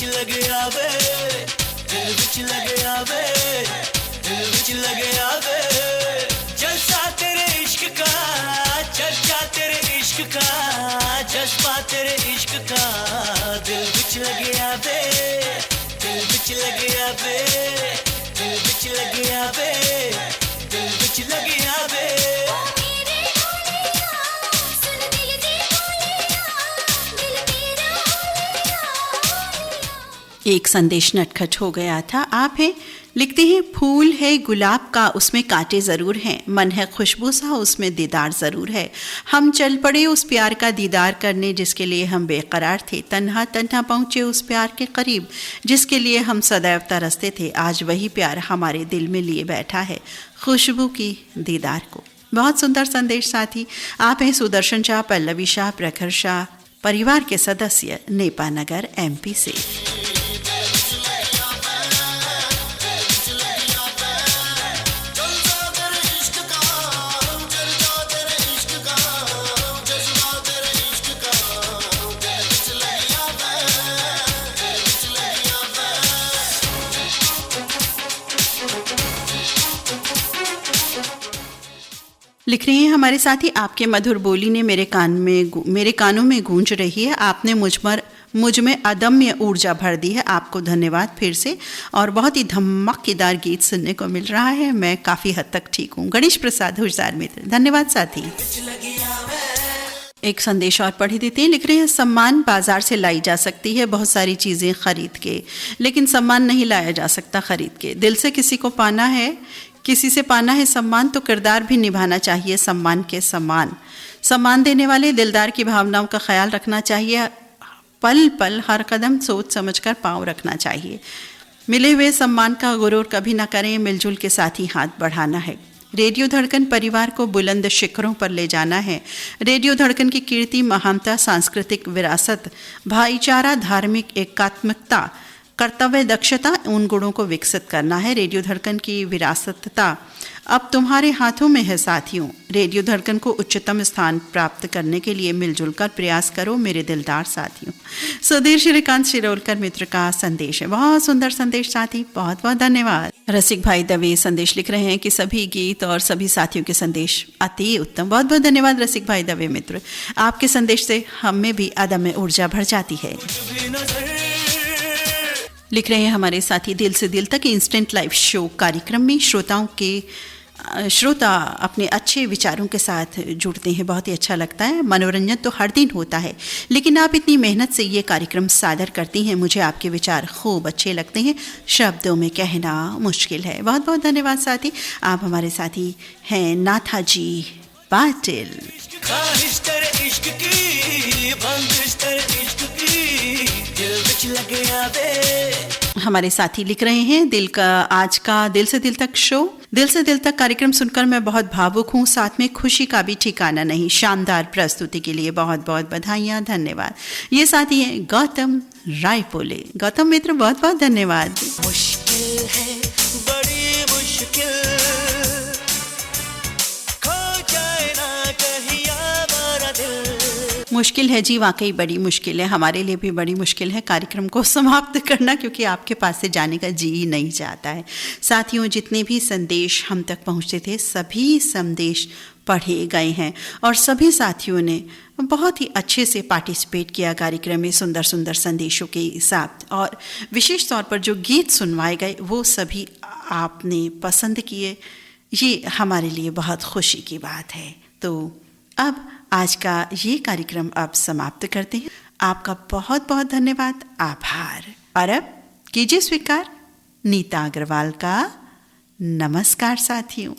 लगे आवे, दिल विच लगे आवे, दिल विच लगे आवे। जलसा तेरे इश्क का, चर्चा तेरे इश्क का, जज्बा तेरे इश्क का। दिल विच लगे आवे, दिल विच लगे आवे, दिल विच लगे आवे, दिल विच लगे आवे। एक संदेश नटखट हो गया था। आप हैं, लिखते हैं, फूल है गुलाब का, उसमें कांटे ज़रूर हैं, मन है खुशबू सा, उसमें दीदार ज़रूर है। हम चल पड़े उस प्यार का दीदार करने जिसके लिए हम बेकरार थे, तन्हा तन्हा पहुँचे उस प्यार के करीब जिसके लिए हम सदैव तरसते थे। आज वही प्यार हमारे दिल में लिए बैठा है, खुशबू की दीदार को। बहुत सुंदर संदेश साथी। आप हैं सुदर्शन शाह, पल्लवी शाह, प्रखर शाह, परिवार के सदस्य, नेपानगर, MP से। लिख रहे हैं हमारे साथी, आपके मधुर बोली ने मेरे कानों में गूंज रही है। आपने मुझ में अदम्य ऊर्जा भर दी है। आपको धन्यवाद फिर से, और बहुत ही धमाकेदार गीत सुनने को मिल रहा है। मैं काफ़ी हद तक ठीक हूँ। गणेश प्रसाद हुजदार मित्र, धन्यवाद साथी। एक संदेश और पढ़ी देते हैं। लिख रहे हैं, सम्मान बाजार से लाई जा सकती है बहुत सारी चीज़ें खरीद के, लेकिन सम्मान नहीं लाया जा सकता खरीद के। दिल से किसी को पाना है, किसी से पाना है सम्मान, तो किरदार भी निभाना चाहिए सम्मान के समान। सम्मान देने वाले दिलदार की भावनाओं का ख्याल रखना चाहिए। पल पल हर कदम सोच समझकर पांव रखना चाहिए। मिले हुए सम्मान का गुरूर कभी ना करें, मिलजुल के साथ ही हाथ बढ़ाना है। रेडियो धड़कन परिवार को बुलंद शिखरों पर ले जाना है। रेडियो धड़कन की कीर्ति, महानता, सांस्कृतिक विरासत, भाईचारा, धार्मिक एकात्मकता कर्तव्य दक्षता, उन गुणों को विकसित करना है। रेडियो धड़कन की विरासतता अब तुम्हारे हाथों में है साथियों। रेडियो धड़कन को उच्चतम स्थान प्राप्त करने के लिए मिलजुल कर प्रयास करो मेरे दिलदार साथियों। सुधीर श्रीकांत शिरोलकर मित्र का संदेश है। बहुत सुंदर संदेश साथी, बहुत बहुत धन्यवाद। रसिक भाई दवे संदेश लिख रहे हैं कि सभी गीत और सभी साथियों के संदेश अति उत्तम। बहुत बहुत धन्यवाद रसिक भाई दवे मित्र, आपके संदेश से हम में भी अदम्य ऊर्जा भर जाती है। लिख रहे हैं हमारे साथी दिल से दिल तक इंस्टेंट लाइव शो कार्यक्रम में श्रोता अपने अच्छे विचारों के साथ जुड़ते हैं, बहुत ही अच्छा लगता है। मनोरंजन तो हर दिन होता है, लेकिन आप इतनी मेहनत से ये कार्यक्रम सादर करती हैं, मुझे आपके विचार खूब अच्छे लगते हैं, शब्दों में कहना मुश्किल है। बहुत बहुत धन्यवाद साथी। आप हमारे साथी हैं नाथाजी पाटिल। हमारे साथी लिख रहे हैं आज का दिल से दिल तक शो, दिल से दिल तक कार्यक्रम सुनकर मैं बहुत भावुक हूँ, साथ में खुशी का भी ठिकाना नहीं। शानदार प्रस्तुति के लिए बहुत बहुत बधाइयाँ, धन्यवाद। ये साथी हैं गौतम रायपोले। गौतम मित्र बहुत बहुत धन्यवाद। मुश्किल है, बड़ी मुश्किल, खो जाए ना कहीं हमारा दिल। मुश्किल है जी, वाकई बड़ी मुश्किल है, हमारे लिए भी बड़ी मुश्किल है कार्यक्रम को समाप्त करना, क्योंकि आपके पास से जाने का जी ही नहीं चाहता है। साथियों, जितने भी संदेश हम तक पहुंचते थे सभी संदेश पढ़े गए हैं और सभी साथियों ने बहुत ही अच्छे से पार्टिसिपेट किया कार्यक्रम में सुंदर सुंदर संदेशों के साथ। और विशेष तौर पर जो गीत सुनवाए गए वो सभी आपने पसंद किए, ये हमारे लिए बहुत खुशी की बात है। तो अब आज का ये कार्यक्रम अब समाप्त करते हैं। आपका बहुत बहुत धन्यवाद, आभार। और अब कीजिए स्वीकार नीता अग्रवाल का नमस्कार साथियों।